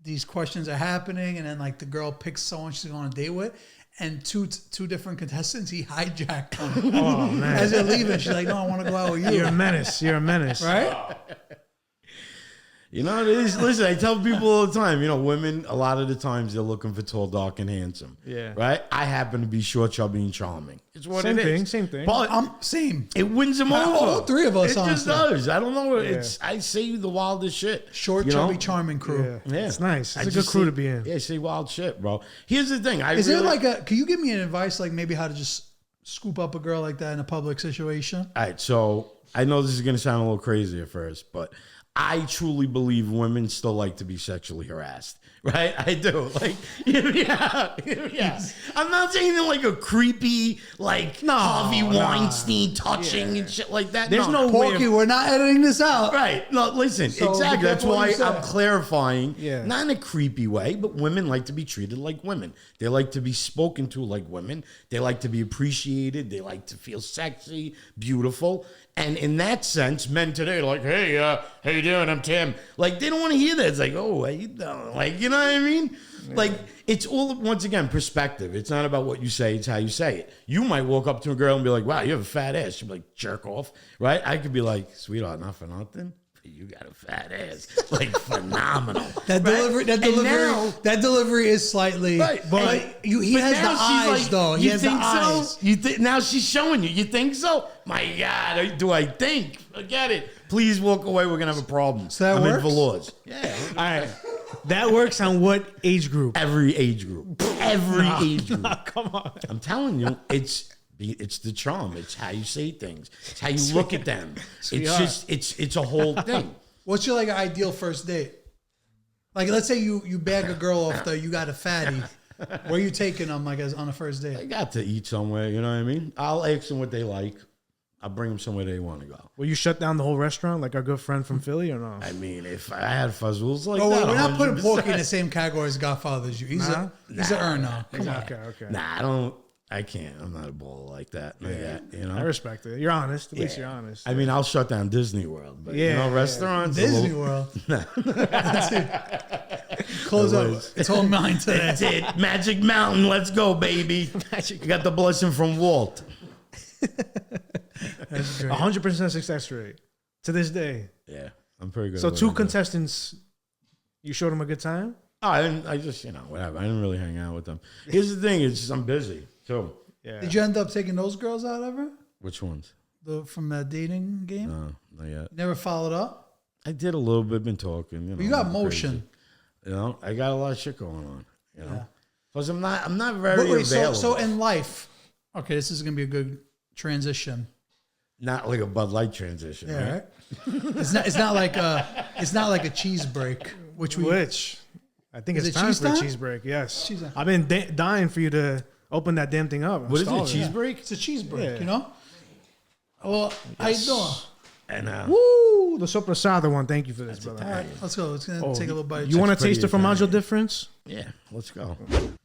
these questions are happening, and then like the girl picks someone she's going on a date with, and two different contestants he hijacked them. Oh, man. As they're leaving, she's like, "No, I want to go out with you." You're a menace. You're a menace. Right? You know, it is, listen, I tell people all the time, you know, women, a lot of the times they're looking for tall, dark, and handsome. Yeah. Right? I happen to be short, chubby, and charming. It's what Same it is. thing, same thing. But Same. it wins them over. All three of us, It just honestly. does. I don't know. It's I say the wildest shit. Short, you know? chubby, charming crew. Yeah. Yeah. It's nice. I It's a good just crew say- to be in. Yeah, say wild shit, bro. Here's the thing. Is there like a? Can you give me an advice, like maybe how to just scoop up a girl like that in a public situation? All right, so I know this is going to sound a little crazy at first, but I truly believe women still like to be sexually harassed. Right? I do. Like, yeah. I'm not saying in like a creepy, like Harvey Weinstein touching and shit like that. There's no way Porky, we're not editing this out. Right. No, listen, So exactly. be That's careful what why you say. I'm clarifying. Yeah. Not in a creepy way, but women like to be treated like women. They like to be spoken to like women. They like to be appreciated. They like to feel sexy, beautiful. And in that sense, men today are like, hey, how you doing? I'm Tim. Like, they don't want to hear that. It's like, oh, how you doing? Like, you know what I mean? Yeah. Like, it's all, once again, perspective. It's not about what you say. It's how you say it. You might walk up to a girl and be like, wow, you have a fat ass. She'll be like, jerk off. Right? I could be like, sweetheart, not for nothing. You got a fat ass, like phenomenal. That delivery is slightly, Right, but but he has the now she's eyes like, though. He you has the think eyes. so? Now she's showing you. You think so? My God, do I think? Forget it. Please walk away. We're gonna have a problem. So that I'm works? in velours. Yeah, All right. That works on what age group? every age group. Every age group. Come on. I'm telling you, it's the charm. It's how you say things. It's how you look at them. Sweetheart. It's a whole thing. What's your like ideal first date? Like, let's say you bag a girl off the you got a fatty. Where you taking them like as on a first They date? got to eat somewhere. You know what I mean? I'll ask them what they like. I'll bring them somewhere they want to go. Will you shut down the whole restaurant like our good friend from Philly or no? I mean, if I had fuzzles like Oh, that, we're not putting 100%. Porky in the same category as Godfather as you. He's an earner. Come on. Okay. Nah, I can't. I'm not a baller like that. Yeah, you know. I respect it. You're honest. At least you're honest. I mean, I'll shut down Disney World, but you Yeah, know, yeah. restaurants. a Disney little- World. Close It up. was. It's all mine today. That's it. Magic Mountain. Let's go, baby. You got the blessing from Walt. That's great. 100% success rate to this day. Yeah, I'm pretty good. So at what two I do. contestants, you showed them a good time? Oh, I just whatever. I didn't really hang out with them. Here's the thing: it's just I'm busy too. Yeah. Did you end up taking those girls out ever? Which ones? From that dating game? No, not yet. Never followed up? I did a little bit. Been talking. You know, You got nothing motion. crazy. You know, I got a lot of shit going on. You know, Yeah. plus I'm not very But wait, available. so in life, okay, this is gonna be a good transition. Not like a Bud Light transition. Yeah, right? right. It's not like a cheese break, which we Which I think Is it's it time cheese for a time? cheese break. Yes. Cheese time. I've been dying for you to open that damn thing up. What is it? Stall Cheese break? it's a cheese break, Yeah. you know. Well, how you doing? And Woo! The soprasada one. Thank you for this, brother. All right, let's go. Let's take a little bite. You want to pretty taste the formaggio difference? yeah, let's go.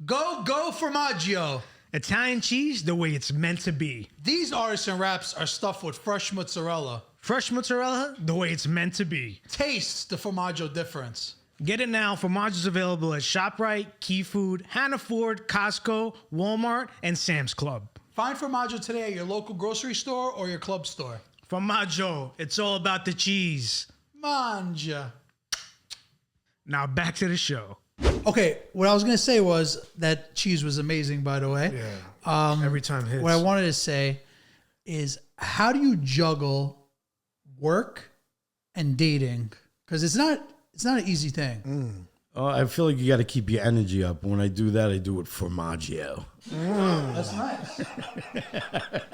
go formaggio. Italian cheese the way it's meant to be. These artisan wraps are stuffed with fresh mozzarella. Fresh mozzarella the way it's meant to be. Taste the formaggio difference. Get it now. Formaggio's available at ShopRite, Key Food, Hannaford, Costco, Walmart, and Sam's Club. Find formaggio today at your local grocery store or your club store. Formaggio, it's all about the cheese. Manja. Now back to the show. Okay, what I was gonna say was that cheese was amazing, by the way. Every time hits. What I wanted to say is, how do you juggle work and dating? Because it's not an easy thing. Oh, I feel like you got to keep your energy up. When I do that, I do it formaggio. That's nice.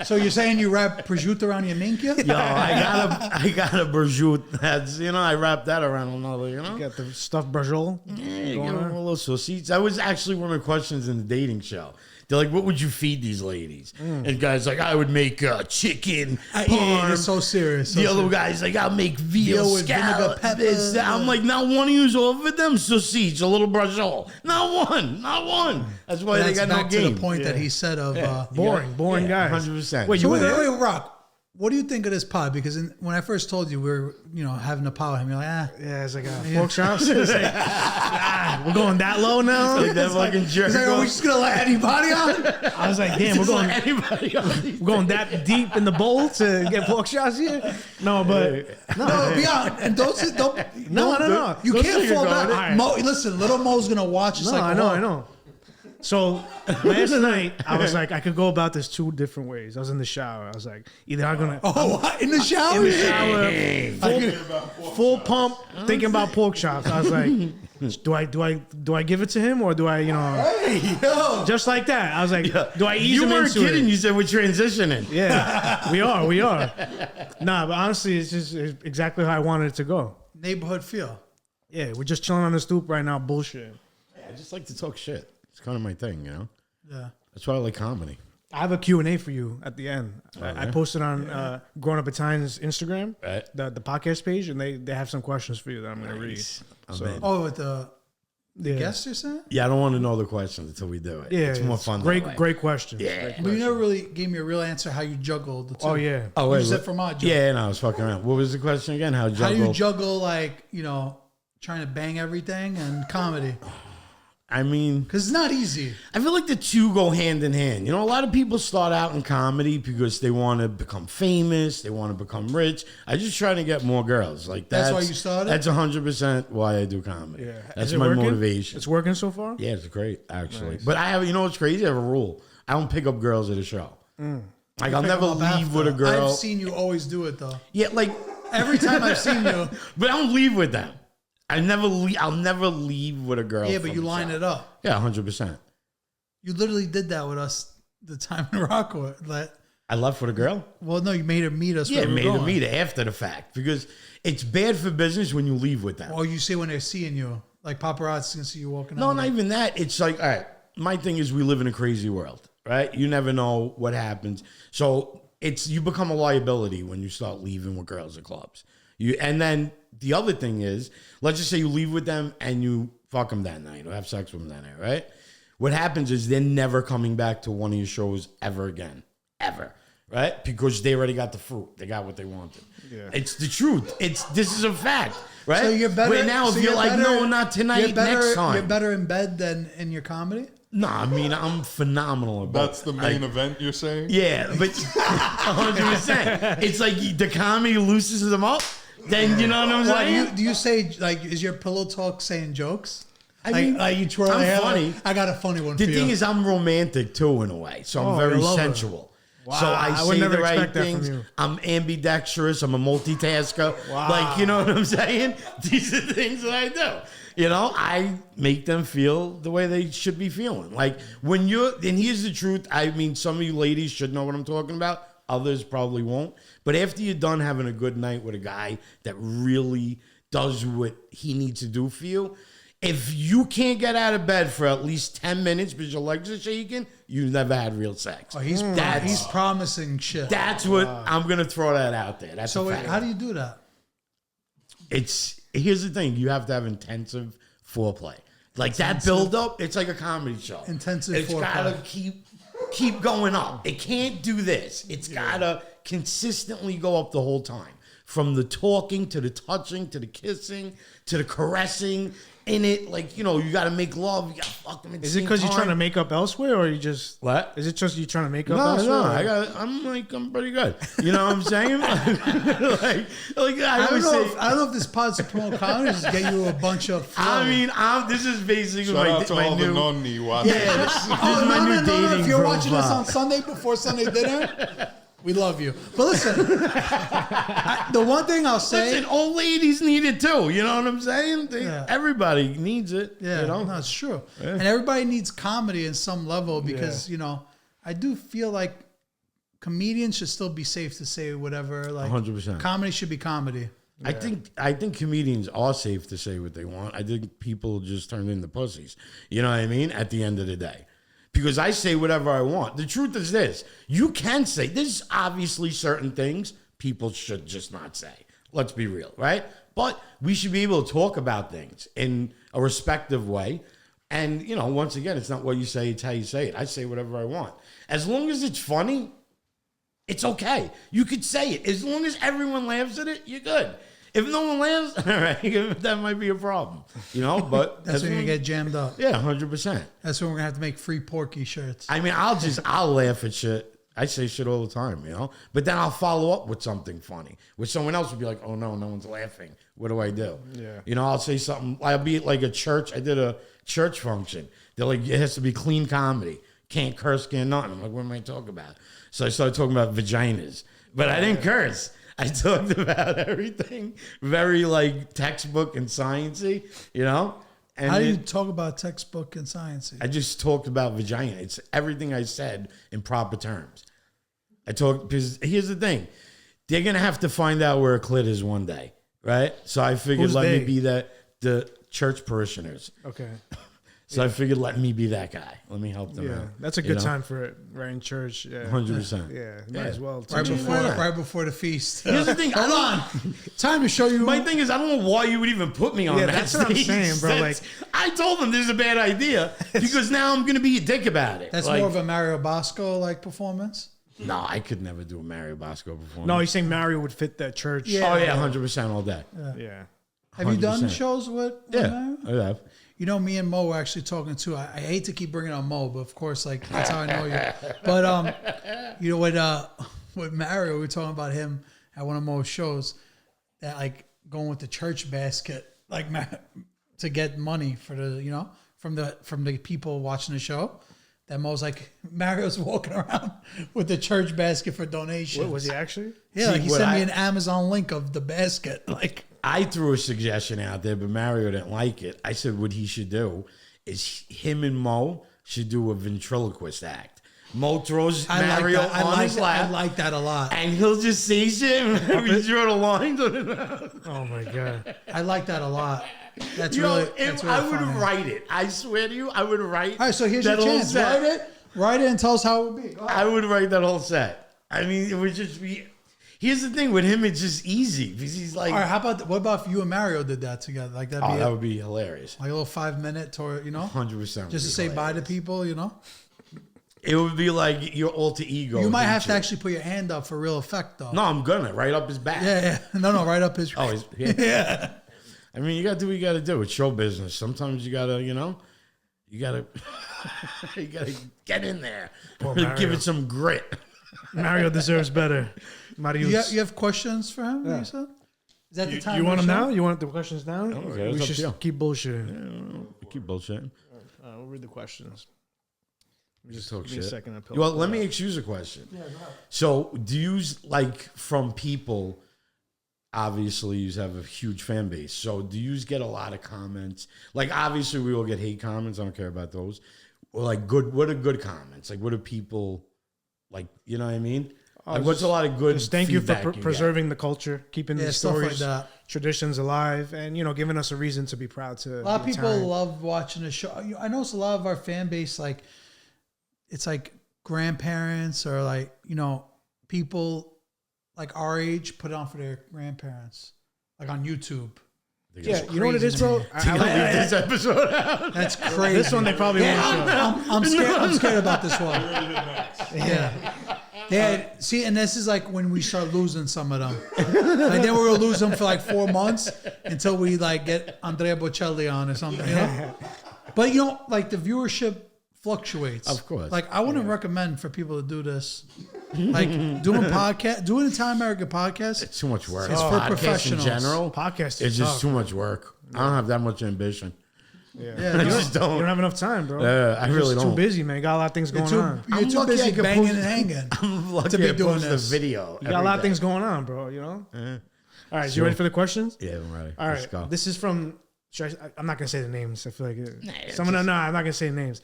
So you're saying you wrap prosciutto around your minchia? Yo, I got a prosciutto. That's I wrap that around another. You know. Got the stuffed brajol. Yeah, you get a little sausages. That was actually one of the questions in the dating show. They're like, what would you feed these ladies? And guys like, I would make chicken, Yeah, parm. it's so serious. So The other serious. guy's like, I'll make veal Veal with vinegar, scallop. pepper. This, that. I'm like, not one of you's offered them sausage, a little brajol. Not one. That's why That's they got back no to game. the point that he said of. Boring guys. 100%. Wait, So you were wait, there? wait, Rock. What do you think of this pod? Because when I first told you we were, having a pod with him, you're like, Yeah, it's like Porkchopz. It's like, we're going that low now. Like that fucking jerk. He's like, are we just gonna let anybody on? I was like, damn, we're going, anybody on. we're going that deep in the bowl to get Porkchopz here. No, but No, be honest. And don't. No. You Don't can't sugarcoat fall back. it. All right. Mo, listen, little Mo's gonna watch. It's No, like, I know. So last night, I was like, I could go about this two different ways. I was in the shower. I was like, either I'm gonna Oh, what? In the shower? in the shower, full pump, thinking about Porkchopz. I was like, do I give it to him or do I, Hey, yo. just like that? I was like, do I ease You him weren't into kidding. it? You said we're transitioning. Yeah, we are. Nah, but honestly, it's just exactly how I wanted it to go. Neighborhood feel. Yeah, we're just chilling on the stoop right now, bullshit. I just like to talk shit. It's kind of my thing, Yeah. That's why I like comedy. I have a Q&A for you at the end. I posted on Grown Up Italian's Instagram, Right. the podcast page, and they have some questions for you that I'm going to read. So, Oh, with the yeah. guests you're saying? Yeah, I don't want to know the questions until we do it. Yeah, it's more fun. Great, that way. great questions. Yeah. But you never really gave me a real answer how you juggled the two. Oh, yeah. Oh, You wait. said from our juggle. Yeah, no, I was fucking around. What was the question again? How How do juggle? you juggle, like, trying to bang everything and comedy? I mean, Because it's not easy. I feel like the two go hand in hand. A lot of people start out in comedy because they want to become famous, they want to become rich. I just try to get more girls. Like That's why you started? That's 100% why I do comedy. Yeah. That's Is it my working? motivation. It's working so far? Yeah, it's great actually. But I have, what's crazy? I have a rule. I don't pick up girls at a show. Like I'll Pick never 'em up leave after. with a girl. I've seen you always do it, though. Yeah, like Every time I've seen you. but I don't leave with them. I'll never leave with a girl. Yeah, but from you the line show. it up. Yeah, 100%. You literally did that with us the time in Rocco. I left with a girl. Well, no, you made her meet us. Yeah, where we were made a going. meet after the fact because it's bad for business when you leave with them. Or you say when they're seeing you, like paparazzi can see you walking No, out. not even that. It's like, all right, my thing is we live in a crazy world, right? You never know what happens. So you become a liability when you start leaving with girls at clubs. And then the other thing is, let's just say you leave with them and you fuck them that night or have sex with them that night, right? What happens is they're never coming back to one of your shows ever again. Ever. Right? Because they already got the fruit. They got what they wanted. Yeah. It's the truth. This is a fact. Right? So you're better. Wait, now so if you're like, better, no, not tonight, next time. You're better in bed than in your comedy? No, I mean, I'm phenomenal about That's the main event you're saying? Yeah, but 100%. It's like the comedy loosens them up. Then you know what I'm Well, saying? do you say, like, is your pillow talk saying jokes? I mean, like you twirl I'm your hair, funny. like, I got a funny one The for thing you. is, I'm romantic too in a way, so I'm Oh, very you're a lover. sensual. Wow, So I I would say never the right expect that from things. you. I'm ambidextrous. I'm a multitasker. Wow. Like, you know what I'm saying? These are things that I do. I make them feel the way they should be feeling. Like when and here's the truth. I mean, some of you ladies should know what I'm talking about. Others probably won't. But after you're done having a good night with a guy that really does what he needs to do for you, if you can't get out of bed for at least 10 minutes because your legs are shaking, you never had real sex. Oh, he's promising shit. That's what I'm going to throw that out there. That's So a wait, fact. how do you do that? Here's the thing. You have to have intensive foreplay. Like that build up, it's like a comedy show. Intensive It's foreplay. gotta keep going up. It can't do this. It's gotta consistently go up the whole time. From the talking to the touching to the kissing to the caressing in it. Like, you gotta make love. You gotta fuck them. Is it because you're trying to make up elsewhere, or you just What? Is it just you trying to make up No, elsewhere? I'm pretty good. You know what I'm saying? like I always say. I don't know if this pod's to promote comedy or just get you a bunch of flow. I mean, this is basically Shout out to my all new. the nonni watching. Yeah, this is Oh, my new dating If you're watching this profile. on Sunday before Sunday dinner, we love you. But listen, the one thing I'll say, Listen, old ladies need it too. You know what I'm saying? Yeah. Everybody needs it. yeah, You know? no, it's true. And everybody needs comedy in some level because I do feel like comedians should still be safe to say whatever. Like 100%. comedy should be comedy. I think comedians are safe to say what they want. I think people just turn into pussies. You know what I mean? At the end of the day. because I say whatever I want. The truth is this: you can say there's obviously certain things people should just not say. Let's be real, right? But we should be able to talk about things in a respectful way. And, once again, it's not what you say, it's how you say it. I say whatever I want. As long as it's funny, it's okay. You could say it. As long as everyone laughs at it, you're good. If no one laughs, all right, that might be a problem. But That's when you get jammed up. Yeah, 100%. That's when we're going to have to make free Porky shirts. I mean, I'll laugh at shit. I say shit all the time, But then I'll follow up with something funny, which someone else would be like, oh, no one's laughing. What do I do? Yeah. I'll say something. I'll be at like a church. I did a church function. They're like, it has to be clean comedy. Can't curse, can't nothing. I'm like, what am I talking about? So I started talking about vaginas. But I didn't curse. I talked about everything very like textbook and sciencey, And How do you talk about textbook and science? I just talked about vagina. It's everything I said in proper terms. Because here's the thing. They're going to have to find out where a clit is one day, right? So I figured me be the church parishioners. Okay. So I figured let me be that guy. Let me help them out. That's a good time for it, right in church. Yeah. 100%. Yeah, might as well. Right before the feast. Here's the thing. Hold on. Time to show you. My thing is, I don't know why you would even put me on that that's what I'm stage. saying, bro. Like, I told them this is a bad idea because now I'm going to be a dick about it. That's more of a Mario Bosco like performance. No, I could never do a Mario Bosco performance. No, he's saying Mario would fit that church. Yeah. Oh, yeah, 100% all day. Yeah. Have you done 100%. shows with Yeah, Mario? I have. Me and Mo were actually talking too. I hate to keep bringing on Mo, but of course, that's how I know you. But with Mario, we were talking about him at one of Mo's shows that going with the church basket, to get money for the from the people watching the show. That Mo's Mario's walking around with the church basket for donations. What was he actually? Yeah, See, he sent me an Amazon link of the basket. I threw a suggestion out there, but Mario didn't like it. I said what he should do is him and Mo should do a ventriloquist act. Mo throws Mario on his lap. I like that a lot. And he'll just say shit and we draw the lines on it out. Oh, my God. I like that a lot. That's I would funny. write it. I swear to you, I would write. All right, so here's that your whole chance. set. Write it and tell us how it would be. I would write that whole set. I mean, it would just be. Here's the thing with him; it's just easy because he's like. All right, what about if you and Mario did that together? That would be hilarious. Like a little 5-minute tour, 100%. just to say bye to people, It would be like your alter ego. You might have to actually put your hand up for real effect, though. No, I'm gonna right up his back. Yeah. No, right up his. Oh, yeah. I mean, you got to do what you got to do. It's show business. Sometimes you gotta, you gotta get in there. Give it some grit. Mario deserves better. Mario. You have questions for him? Yeah. You said? Is that the time? You want them now? You want the questions now? Okay, we should keep bullshitting. Keep bullshitting. We'll read the questions. Just talk give me shit. A second. Well, let me excuse a question. Yeah, go ahead. So, do you from people? Obviously, you have a huge fan base. So, do you get a lot of comments? Obviously, we all get hate comments. I don't care about those. Or good. What are good comments? What are people You know what I mean? What's a lot of good? Just thank you for preserving the culture, keeping these stories, traditions alive, and giving us a reason to be proud to. A lot of people love watching the show. I notice a lot of our fan base, it's grandparents or people our age put it on for their grandparents, on YouTube. Yeah, you know what it is, bro? I leave this episode out. That's crazy. This one they probably won't show. I'm scared. I'm scared about this one. Yeah. See, and this is when we start losing some of them. Then we're gonna lose them for 4 months until we get Andrea Bocelli on or something. But the viewership fluctuates. Of course. I wouldn't recommend for people to do this. Doing an Italian American podcast. It's too much work. It's for professionals. In general, podcast it's just too much work. I don't have that much ambition. Yeah, I just don't. You don't have enough time, bro. I really don't. Too busy, man. Got a lot of things going on. You're too busy banging and hanging. I'm lucky to be I doing post this. the video. You got a lot of things going on, bro. All right, you ready for the questions? Yeah, I'm ready. All right, let's go. This is from. I'm not gonna say the names. I feel like I'm not gonna say the names.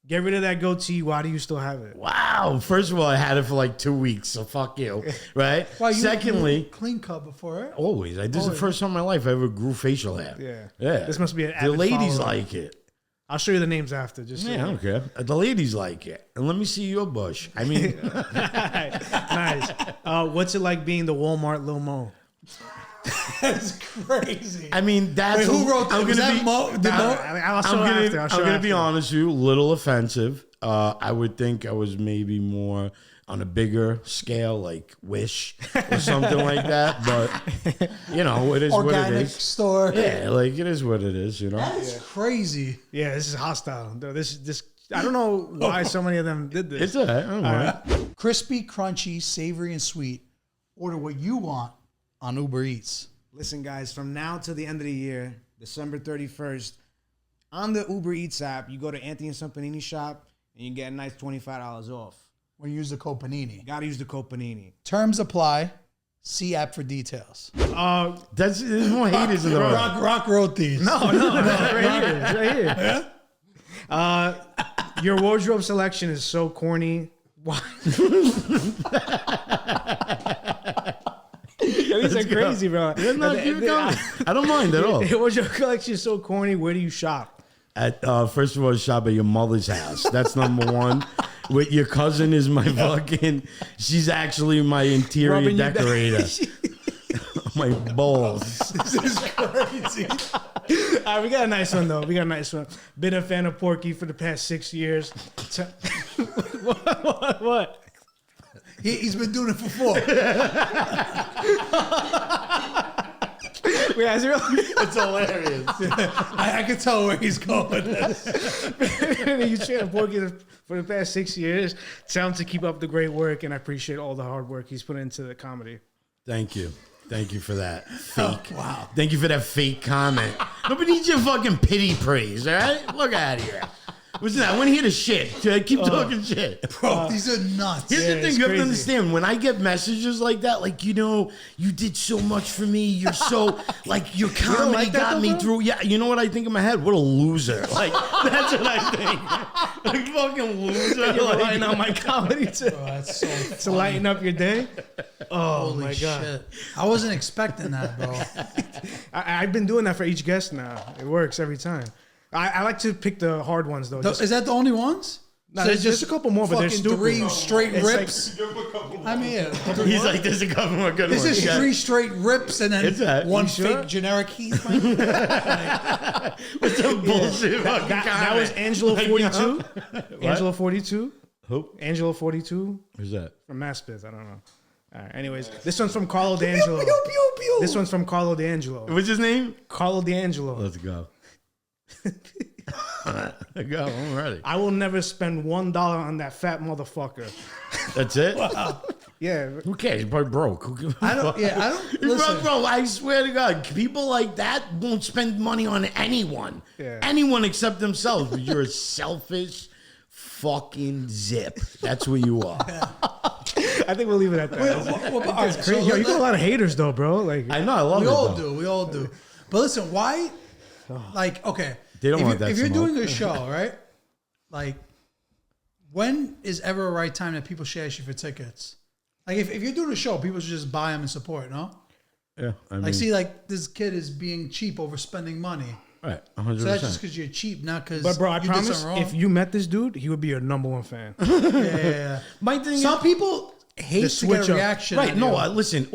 Get rid of that goatee. Why do you still have it? Wow. First of all, I had it for 2 weeks, so fuck you. Right? Secondly, clean cut before it. Always. This is the first time in my life I ever grew facial hair. Yeah. This must be an The avid ladies follower. like it. I'll show you the names after. Just so Yeah, I don't care. The ladies like it. And let me see your bush. I mean, nice. What's it like being the Walmart Lil Mo? That's crazy. I mean, that's Wait, who wrote that? I'm Was gonna that be, Mo? Did Mo? I'll show after. I'm gonna be honest with you, a little offensive. I would think I was maybe more on a bigger scale, like Wish or something like that. But you know, it is what it Organic is. store. Yeah, like it is what it is. You know. That's crazy. Yeah, this is hostile. This. I don't know why so many of them did this. It's all right. All right. Crispy, crunchy, savory, and sweet. Order what you want on Uber Eats. Listen, guys, from now till the end of the year, December 31st, on the Uber Eats app, you go to Anthony and Sampanini shop and you get a nice $25 off. When you use the code Panini. Gotta use the code Panini. Terms apply. See app for details. There's more haters in the world. Rock wrote these. No, right here. Yeah? Your wardrobe selection is so corny. Why? These are crazy, bro. I don't mind at all. Your wardrobe collection is so corny. Where do you shop? At first of all, shop at your mother's house. That's number one. With your cousin is my fucking. She's actually my interior Rubbing your decorator. My balls. This is crazy. All right, we got a nice one though. Been a fan of Porky for the past 6 years. What? He's been doing it for 4. Wait, is it really? It's hilarious. I can tell where he's going. He's fan of Porky for the past 6 years. Tell him to keep up the great work, and I appreciate all the hard work he's put into the comedy. Thank you. Thank you for that. Fake. Wow. Thank you for that fake comment. Nobody needs your fucking pity praise, all right? Look out of here. Listen, I want to hear the shit. Keep talking shit. Bro, these are nuts. Here's the thing you have to understand. When I get messages like that, like, you know, you did so much for me. You're so, like, your comedy like that, got though, me bro? through. Yeah, you know what I think in my head? What a loser. Like, that's what I think. Like, fucking loser. You're Like, lighting up my comedy to That's so to lighten up your day. Oh Holy my god! shit. I wasn't expecting that, bro. I've been doing that for each guest now. It works every time. I like to pick the hard ones though. Is that the only ones? No, there's just a couple more, but they're fucking stupid. 3 straight It's rips. I mean, yeah. He's like, there's a couple more good This ones. is 3 straight rips and It's then that. one You sure? fake generic Heath. What's some bullshit fucking That was comment? Angelo Like, 42. Angelo 42. Who? Angelo 42 Who's that? from Maspeth. I don't know. All right. Anyways, this one's from Carlo D'Angelo. Pew, pew, pew. This one's from Carlo D'Angelo. What's his name? Carlo D'Angelo. Let's go. Go, I'm ready. I will never spend $1 on that fat motherfucker. That's it? Yeah. Who cares? You're probably broke. I don't. Listen. Bro, I swear to God, people like that won't spend money on anyone. Yeah. Anyone except themselves. But you're a selfish fucking zip. That's what you are. I think we'll leave it at that. All right, so Yo, you got a lot of haters though, bro. Like, I know, I love we it. all though. do. We all do. But listen, why? Like, okay. They don't if want you, that If you're smoke. doing a show, right? Like, when is ever a right time that people should ask you for tickets? Like, if you're doing a show, people should just buy them and support, no? Yeah, I mean, Like, see, like, this kid is being cheap over spending money. right, 100%. So that's just because you're cheap, not because but bro, I you did promise, something wrong. if you met this dude, he would be your #1 fan. yeah. My thing Some is, people hate to switch get a up. reaction. right? on No, you. listen.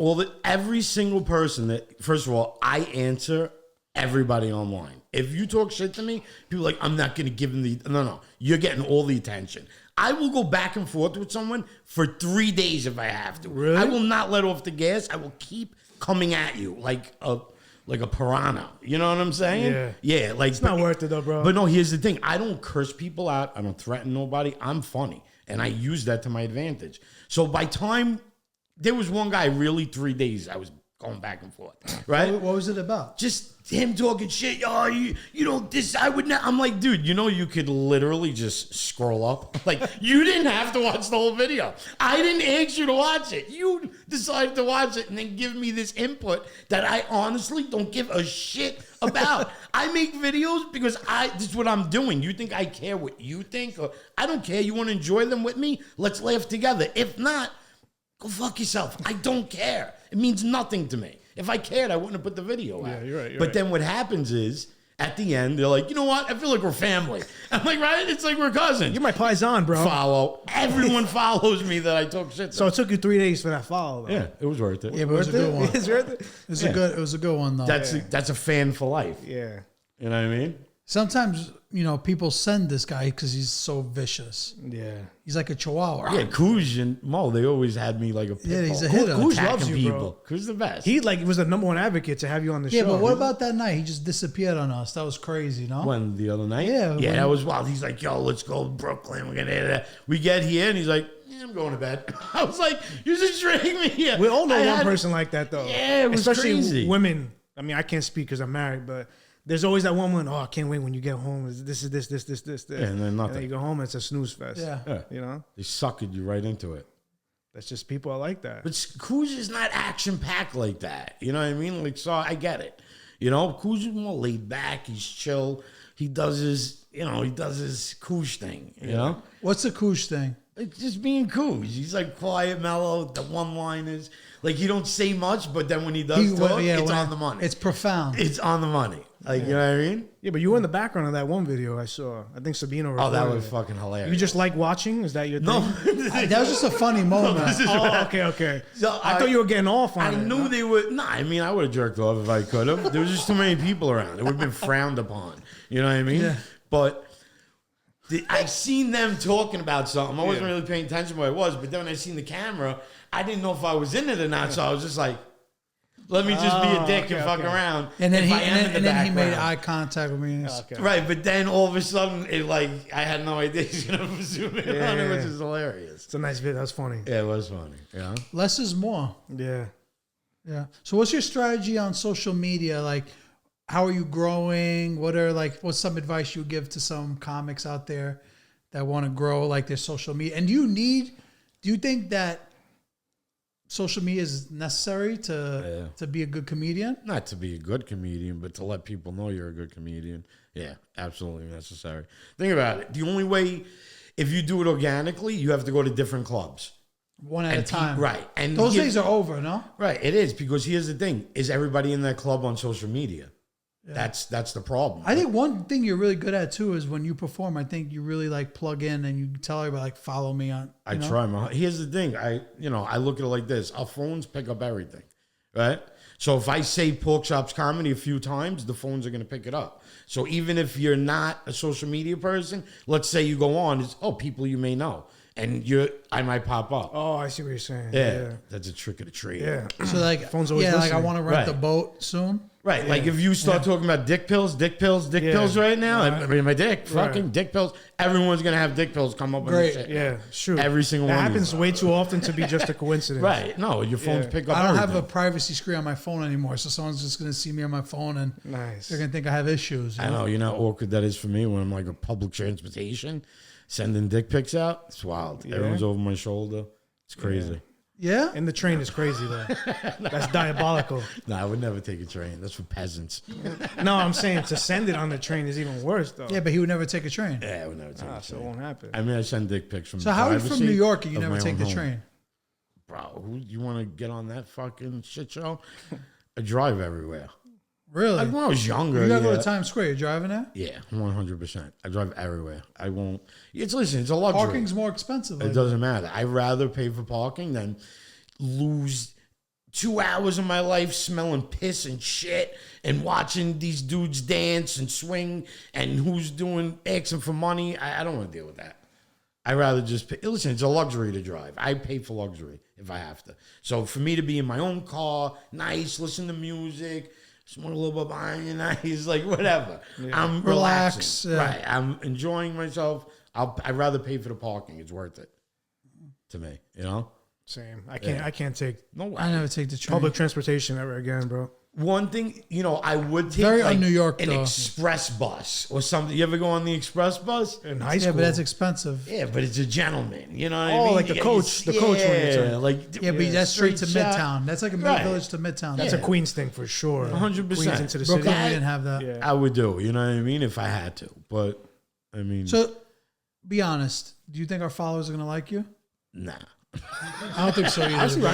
Every single person that, first of all, I answer everybody online. If you talk shit to me, people are like, I'm not going to give them the. No, you're getting all the attention. I will go back and forth with someone for 3 days if I have to. Really? I will not let off the gas. I will keep coming at you like a piranha. You know what I'm saying? Yeah. Like, It's not worth it though, bro. But no, here's the thing. I don't curse people out. I don't threaten nobody. I'm funny. And I use that to my advantage. So by time, there was one guy, really 3 days, I was going back and forth. Right? What was it about? Just him talking shit. Oh, you know, this, I would not. I'm like, dude, you know, you could literally just scroll up. Like, you didn't have to watch the whole video. I didn't ask you to watch it. You decided to watch it and then give me this input that I honestly don't give a shit about. I make videos because this is what I'm doing. You think I care what you think? Or I don't care. You want to enjoy them with me? Let's laugh together. If not, go fuck yourself. I don't care. It means nothing to me. If I cared, I wouldn't have put the video out. Yeah, you're right. But then what happens is, At the end, they're like, you know what? I feel like we're family. I'm like, right? It's like we're cousins. You're my paisan, bro. Follow. Everyone follows me that I talk shit. So it took you 3 days for that follow, though. Yeah, it was worth it. Yeah, but it was a good one. It's worth it. It was a good one though. That's a fan for life. Yeah. You know what I mean? Sometimes, people send this guy because he's so vicious. Yeah. He's like a chihuahua. Yeah, Kuz and Mo, they always had me like a pit Yeah, he's bull. a hitter. Kuz Attacking loves you, people. bro. Kuz the best. He was the number one advocate to have you on the Yeah, show. but what about that night? He just disappeared on us. That was crazy, no? When the other night? Yeah, Yeah, when- that was wild. He's like, yo, let's go to Brooklyn. We're gonna we get here and he's like, yeah, I'm going to bed. I was like, you just dragged me here. We all know I one had- person like that, though. Yeah, it was Especially crazy. women. I mean, I can't speak because I'm married, but there's always that one woman, I can't wait when you get home. This is this. Yeah, and then nothing. you go home, it's a snooze fest. Yeah. Yeah. You know? They suckered you right into it. That's just people are like that. But Kuz is not action packed like that. You know what I mean? Like, so I get it. Kuz is more laid back. He's chill. He does his, Kuz thing. You know? What's the Koosh thing? It's just being Kuz. He's like quiet, mellow. The one-liners, like he don't say much, but then when he does talk, it's on the money. It's profound. It's on the money. Like you know what I mean? Yeah, but you were in the background of that one video I saw. I think Sabino recorded Oh, that was it. fucking hilarious. You just like watching? Is that your thing? no. That was just a funny moment. Oh, okay. So I thought you were getting off on I it. knew they would. Nah, I mean, I would have jerked off if I could have. There was just too many people around. It would have been frowned upon. You know what I mean? Yeah. But I seen them talking about something. I wasn't really paying attention to what it was. But then when I seen the camera, I didn't know if I was in it or not. So I was just like, let me just be a dick and fuck around. And then if he I am in the he made background. eye contact with me. Okay. Right, but then all of a sudden, I had no idea he's gonna zoom in on it, which is hilarious. It's a nice video. That's funny. Yeah, it was funny. Yeah. Less is more. Yeah. Yeah. So what's your strategy on social media? Like, how are you growing? What's some advice you would give to some comics out there that want to grow like their social media? And do you think that social media is necessary to be a good comedian? Not to be a good comedian, but to let people know you're a good comedian. Yeah, absolutely necessary. Think about it. The only way, if you do it organically, you have to go to different clubs. One at a time. Right. And Those days are over, no? Right, it is, because here's the thing. Is everybody in that club on social media? Yeah. That's the problem. I think one thing you're really good at too is when you perform, I think you really plug in and you tell everybody follow me on. I try. Here's the thing. I look at it like this. Our phones pick up everything, right? So if I say Porkchopz comedy a few times, the phones are going to pick it up. So even if you're not a social media person, let's say you go on, it's people you may know, and I might pop up. Oh, I see what you're saying. Yeah, that's a trick of the trade. Yeah. So Phone's always I listening. want to rent Right. the boat soon. Right, like if you start talking about dick pills right now, I mean, my dick, fucking dick pills, everyone's going to have dick pills come up with Great. this shit. Yeah, sure. Every single that one. happens way too often to be just a coincidence. Right, no, your phones pick up I don't everything. have a privacy screen on my phone anymore, so someone's just going to see me on my phone and Nice. they're going to think I have issues. I know, you know how awkward that is for me when I'm like a public transportation, sending dick pics out. It's wild. Everyone's over my shoulder. It's crazy. Yeah? And the train is crazy, though. That's diabolical. No, I would never take a train. That's for peasants. No, I'm saying to send it on the train is even worse, though. Yeah, but he would never take a train. Yeah, I would never take a So it train. won't happen. I mean, I send dick pics from So how are you from privacy New York and you of never my take own the home. train? Bro, you want to get on that fucking shit show? I drive everywhere. Really? Like when I was younger, You got to go yeah. to Times Square. You're driving there? Yeah, 100%. I drive everywhere. I won't. It's a luxury. Parking's more expensive. It doesn't matter. I'd rather pay for parking than lose 2 hours of my life smelling piss and shit and watching these dudes dance and swing and who's asking for money. I don't want to deal with that. I'd rather just pay. Listen, it's a luxury to drive. I pay for luxury if I have to. So for me to be in my own car, nice, listen to music, smoke a little bit behind, nice, like whatever. I'm Relax, relaxing. yeah. Right. I'm enjoying myself. I'd rather pay for the parking. It's worth it to me, you know? Same. I can't take No way. I never take the train. public transportation ever again, bro. One thing, I would take Very like un-New York, an though. express bus or something. You ever go on the express bus? In high Yeah, school. but that's expensive. Yeah, but it's a gentleman. You know what I Oh, mean? like the coach one you're Yeah, talking. like Yeah, but that's straight to shot. Midtown. That's like a Right. mid-village to Midtown. That's a Queens thing for sure. 100%. Queens into the Brooklyn, city. we didn't have that. Yeah. I would do. You know what I mean? If I had to, but I mean, So, be honest. Do you think our followers are going to like you? nah. I don't think so either. Actually, bro.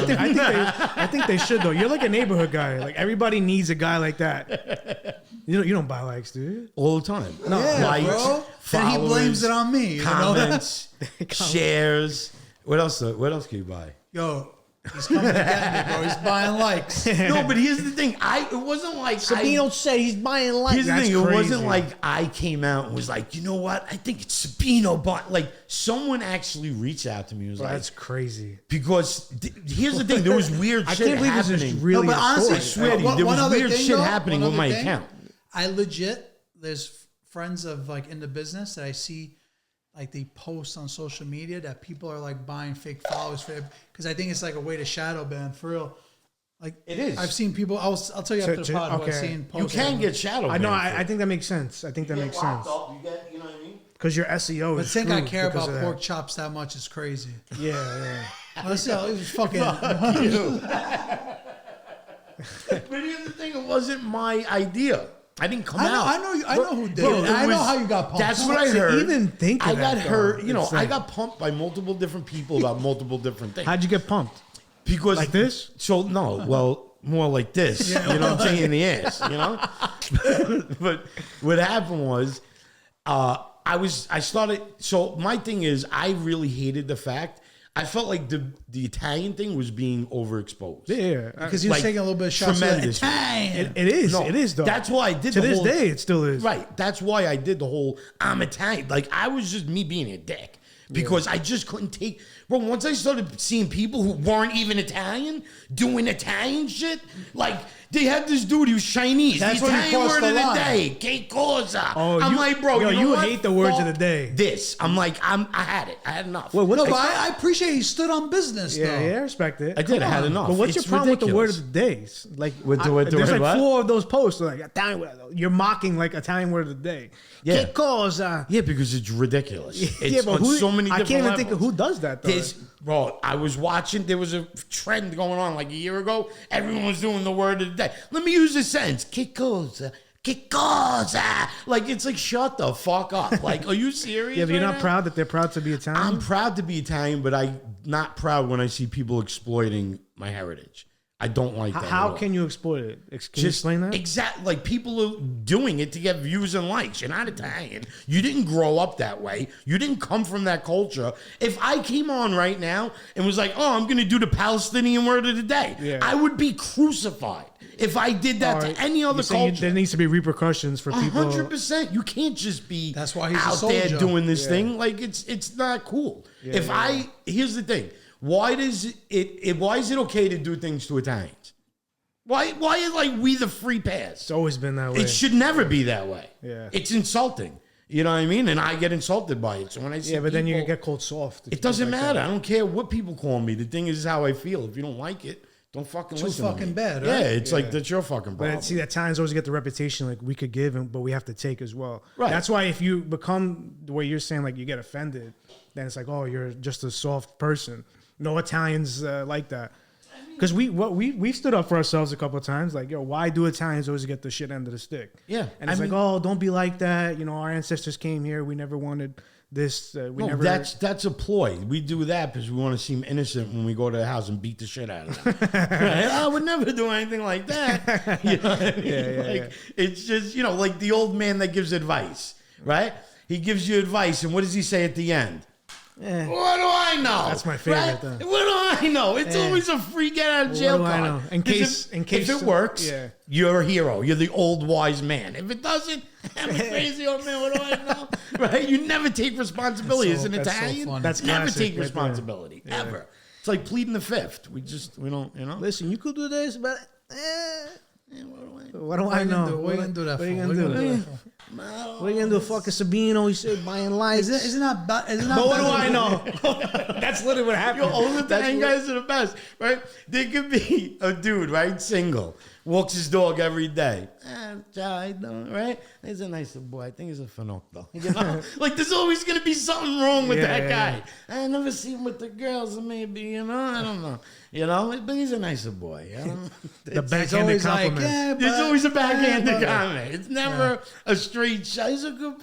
I think they should though. You're like a neighborhood guy. Like everybody needs a guy like that. You don't buy likes, do you? all the time. No, Yeah, likes, bro. And he blames it on me. You know? comments, shares. What else? What else can you buy? Yo, he's coming to get me, bro. He's buying likes. No, but here's the thing. It wasn't like Sabino said he's buying likes. Here's the thing. That's It wasn't crazy. like I came out and was like, you know what? I think it's Sabino, but like someone actually reached out to me and was Bro, like, that's crazy. because here's the thing. There was weird I shit can't believe this happening. is really No, but a honestly, I story. swear to you, there one was other weird thing, shit though, happening one with other my thing. account. I legit, there's friends of like in the business that I see, like they post on social media that people are like buying fake followers for, because I think it's like a way to shadow ban for real. Like It is. I've seen people. I'll tell you after the pod. Who I've okay. seen You posts. can get shadow. I know. banned for I it. think that makes sense. I think that makes sense. You get, you know what I mean? Because your SEO But is think I screwed care because about of that. Porkchopz that much is crazy. Yeah. Let's see. It was fucking. But here's the thing. It wasn't my idea. I didn't come I out. know who did Bro, it. I know was- how you got pumped. That's what I To heard. even think of I that, got though, hurt. You know, it's I like- got pumped by multiple different people about multiple different things. How'd you get pumped? Because Like this? So no, well, more like this. You know what I'm saying? In the ass. You know. But what happened was, I started. So my thing is, I really hated the fact. I felt like the Italian thing was being overexposed. Yeah. because he was like, taking a little bit of shots. tremendous. Italian. It is. No, It is though. That's why I did to the this whole, day. It still is. Right. That's why I did the whole I'm Italian. Like I was just me being a dick. Because I just couldn't take, bro. Once I started seeing people who weren't even Italian doing Italian shit, like they had this dude who was Chinese. That's the when you Italian crossed word the of the line. day, que cosa. Oh, I'm you- like, bro, yo, you know you what? hate the words of the Fuck day. This, I'm like, I had it. I had enough. Well, No, but I appreciate he stood on business though. Yeah, I respect it. I did. I had enough. But what's It's your problem with the word ridiculous. of the days? Like With the there's word like what? 4 of those posts like Italian. You're mocking like Italian word of the day. Yeah. Que cosa? Yeah, because it's ridiculous. It's Yeah, but on who? so many I different can't even levels. think of who does that though. Bro, I was watching. There was a trend going on like a year ago. Everyone was doing the word of the day. Let me use a sentence. Que cosa? Que cosa? Like, it's like, shut the fuck up. Like, are you serious? Yeah, but you're right not now? proud that they're proud to be Italian. I'm proud to be Italian, but I'm not proud when I see people exploiting my heritage. I don't like that. How at all. can you exploit it? Can you explain that? Exactly. Like people are doing it to get views and likes. You're not Italian. You didn't grow up that way. You didn't come from that culture. If I came on right now and was like, oh, I'm going to do the Palestinian word of the day, Yeah. I would be crucified if I did that All right. to any other You're saying culture. there needs to be repercussions for people. 100%. You can't just be That's why he's a out there soldier. doing this thing. Like it's not cool. Here's the thing. Why is it okay to do things to Italians? Why is like we the free pass? It's always been that way. It should never be that way. Yeah. It's insulting. You know what I mean? And I get insulted by it. So when I see but then you people- get called soft. it doesn't matter. I don't care what people call me. The thing is how I feel. If you don't like it, don't fucking Too listen to fucking me. bad, Yeah, right? it's like that's your fucking problem. But see, that Italians always get the reputation like we could give, but we have to take as well. Right. That's why if you become the way you're saying, like you get offended, then it's like, oh, you're just a soft person. No Italians like that. Because we stood up for ourselves a couple of times, like, yo, why do Italians always get the shit end of the stick? Yeah, and it's I like, mean- oh, don't be like that. You know, our ancestors came here. We never wanted this. No, that's a ploy. We do that because we want to seem innocent when we go to the house and beat the shit out of them. Right? I would never do anything like that. You know what I mean? It's just, like the old man that gives advice, right? He gives you advice, and what does he say at the end? What do I know? That's my favorite, Right? though. What do I know? It's always a free get out of jail What do I card. know? In 'Cause case if it works, yeah. you're a hero. You're the old wise man. If it doesn't, I'm a crazy old man. What do I know? Right? You never take responsibility as an that's so Italian. funny. That's never classic take right there. responsibility ever. It's like pleading the fifth. We don't. Listen, you could do this, but what do What I you know? gonna do? What you gonna do that What are you for? gonna What you do? gonna do that for? What are you gonna do? Fucking Sabino? He said buying likes. Isn't that But what do I know? That's literally what happened. Yo, all the Italian guys are the best, right? There could be a dude, right, single, walks his dog every day. Right? He's a nice boy. I think he's a finocchio. You know? Like, there's always going to be something wrong with that guy. I never see him with the girls, maybe, I don't know. But he's a nicer boy. The It's backhanded always like, compliment. yeah, There's but- always a backhanded but- comment. It's never a straight shot. He's a good,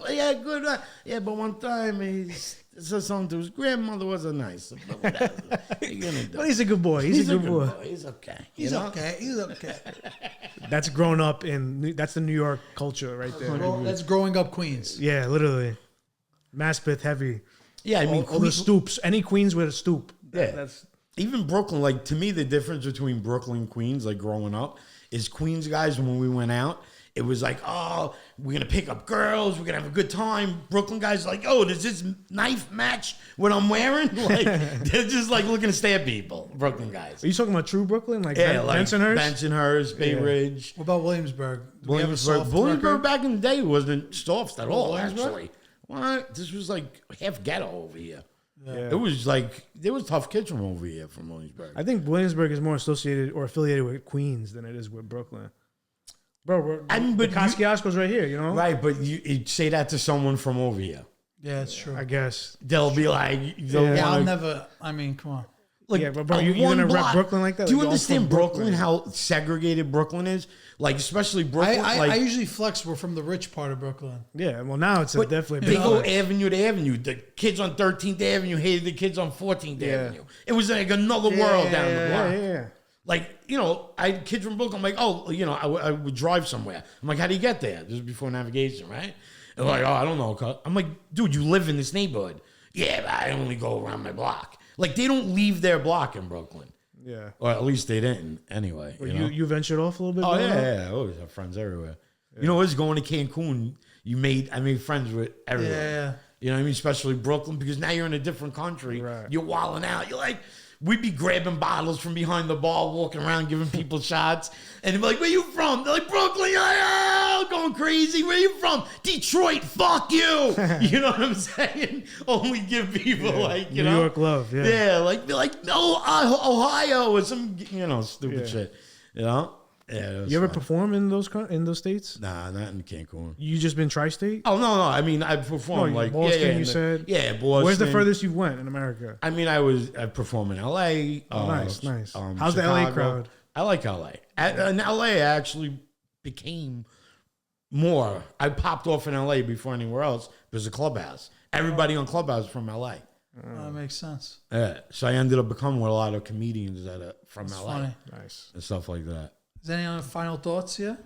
good. Yeah, but one time said something to his grandmother wasn't nice. But whatever. What are you gonna do? But he's a good boy. He's a good boy. He's okay. He's you know? okay. He's okay. That's grown up that's the New York culture right there. That's growing up Queens. Yeah, literally. Maspeth heavy. Yeah, I mean, All the stoops. Any Queens with a stoop. Yeah. That's even Brooklyn, like to me, the difference between Brooklyn and Queens, like growing up, is Queens guys, when we went out, it was like, oh, we're going to pick up girls. We're going to have a good time. Brooklyn guys are like, oh, does this knife match what I'm wearing? Like, they're just like looking to stab people, Brooklyn guys. Are you talking about true Brooklyn? Like, Like Bensonhurst? Bensonhurst, Bay Ridge. What about Williamsburg? Do we have a soft Williamsburg record? back in the day wasn't soft at all, Williamsburg? actually. What? This was like half ghetto over here. Yeah. It was like, there was tough kids from over here, from Williamsburg. I think Williamsburg is more associated or affiliated with Queens than it is with Brooklyn. Bro, but the Kosciuszko's right here, you know? Right, but you say that to someone from over here. Yeah, it's true. I guess. They'll be like, Yeah, I'll never. I mean, come on. like, Yeah, but bro, a you're going to one rep block. Brooklyn like that? Do you Like, you're all understand from Brooklyn, how segregated Brooklyn is? Like, especially Brooklyn. I usually flex. We're from the rich part of Brooklyn. Yeah, well, now it's definitely a they big go flex. avenue to avenue. The kids on 13th Avenue hated the kids on 14th Avenue. It was like another world down the block. Yeah. Like, you know, I had kids from Brooklyn. I'm like, oh, you know, I would drive somewhere. I'm like, how do you get there? This is before navigation, right? They're like, oh, I don't know. Cuz. I'm like, dude, you live in this neighborhood. Yeah, but I only go around my block. Like, they don't leave their block in Brooklyn. Yeah. Or at least they didn't, anyway. Well, you know? you ventured off a little bit? Oh, growing up? yeah. I always have friends everywhere. Yeah. You know, it's going to Cancun. I made friends with everywhere. Yeah. You know what I mean? Especially Brooklyn, because now you're in a different country. Right. You're wilding out. You're like, we'd be grabbing bottles from behind the bar, walking around, giving people shots. And they'd be like, where you from? They're like, Brooklyn. You're like, oh, going crazy. Where you from? Detroit. Fuck you. You know what I'm saying? Only give people like, you New know. York love, yeah. Yeah, like, be like, no, Ohio or some, you know, stupid shit. You know? Yeah. You ever perform in those states? Nah, not in Cancun. You just been tri-state? Oh, no. I mean, I performed like Boston, you said? Yeah, Boston. Where's the furthest you went in America? I mean, I performed in L.A. Nice. How's the Chicago. L.A. crowd? I like L.A. In L.A., I actually became more. I popped off in L.A. before anywhere else. There's a Clubhouse. Everybody on Clubhouse is from L.A. That makes sense. Yeah, so I ended up becoming with a lot of comedians that are from That's L.A. funny. Nice. and stuff like that. Is there any other final thoughts here?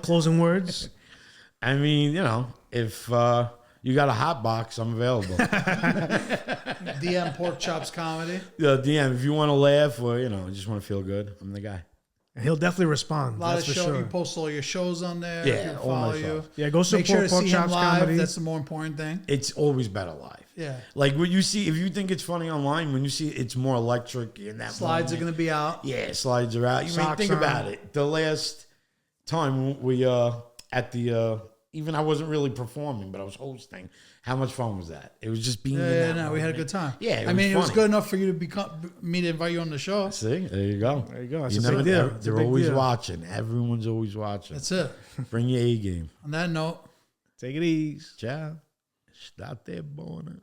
Closing words? I mean, you know, if you got a hot box, I'm available. DM Porkchopz comedy. Yeah, DM, if you want to laugh or, you know, just want to feel good, I'm the guy. He'll definitely respond. A lot That's of for shows. sure. You post all your shows on there. Yeah, You can all follow my you. stuff. Yeah, go support Make sure to see him Porkchopz live. comedy. That's the more important thing. It's always better live. Yeah. Like what you see, if you think it's funny online, when you see it, it's more electric. In that Slides are moment. going to be out. Yeah, slides are out. You mean, Socks think on. about it. The last time we at the even I wasn't really performing, but I was hosting. How much fun was that? It was just being. in Yeah, that no, we had a moment. good time. Yeah, I mean, it was funny. good enough for you to me to invite you on the show. See, there you go. There you go. It's You a never big deal. know. It's a They're big always deal. watching. Everyone's always watching. That's it. Bring your A game. On that note, Take it easy. Ciao. Stop there, boner.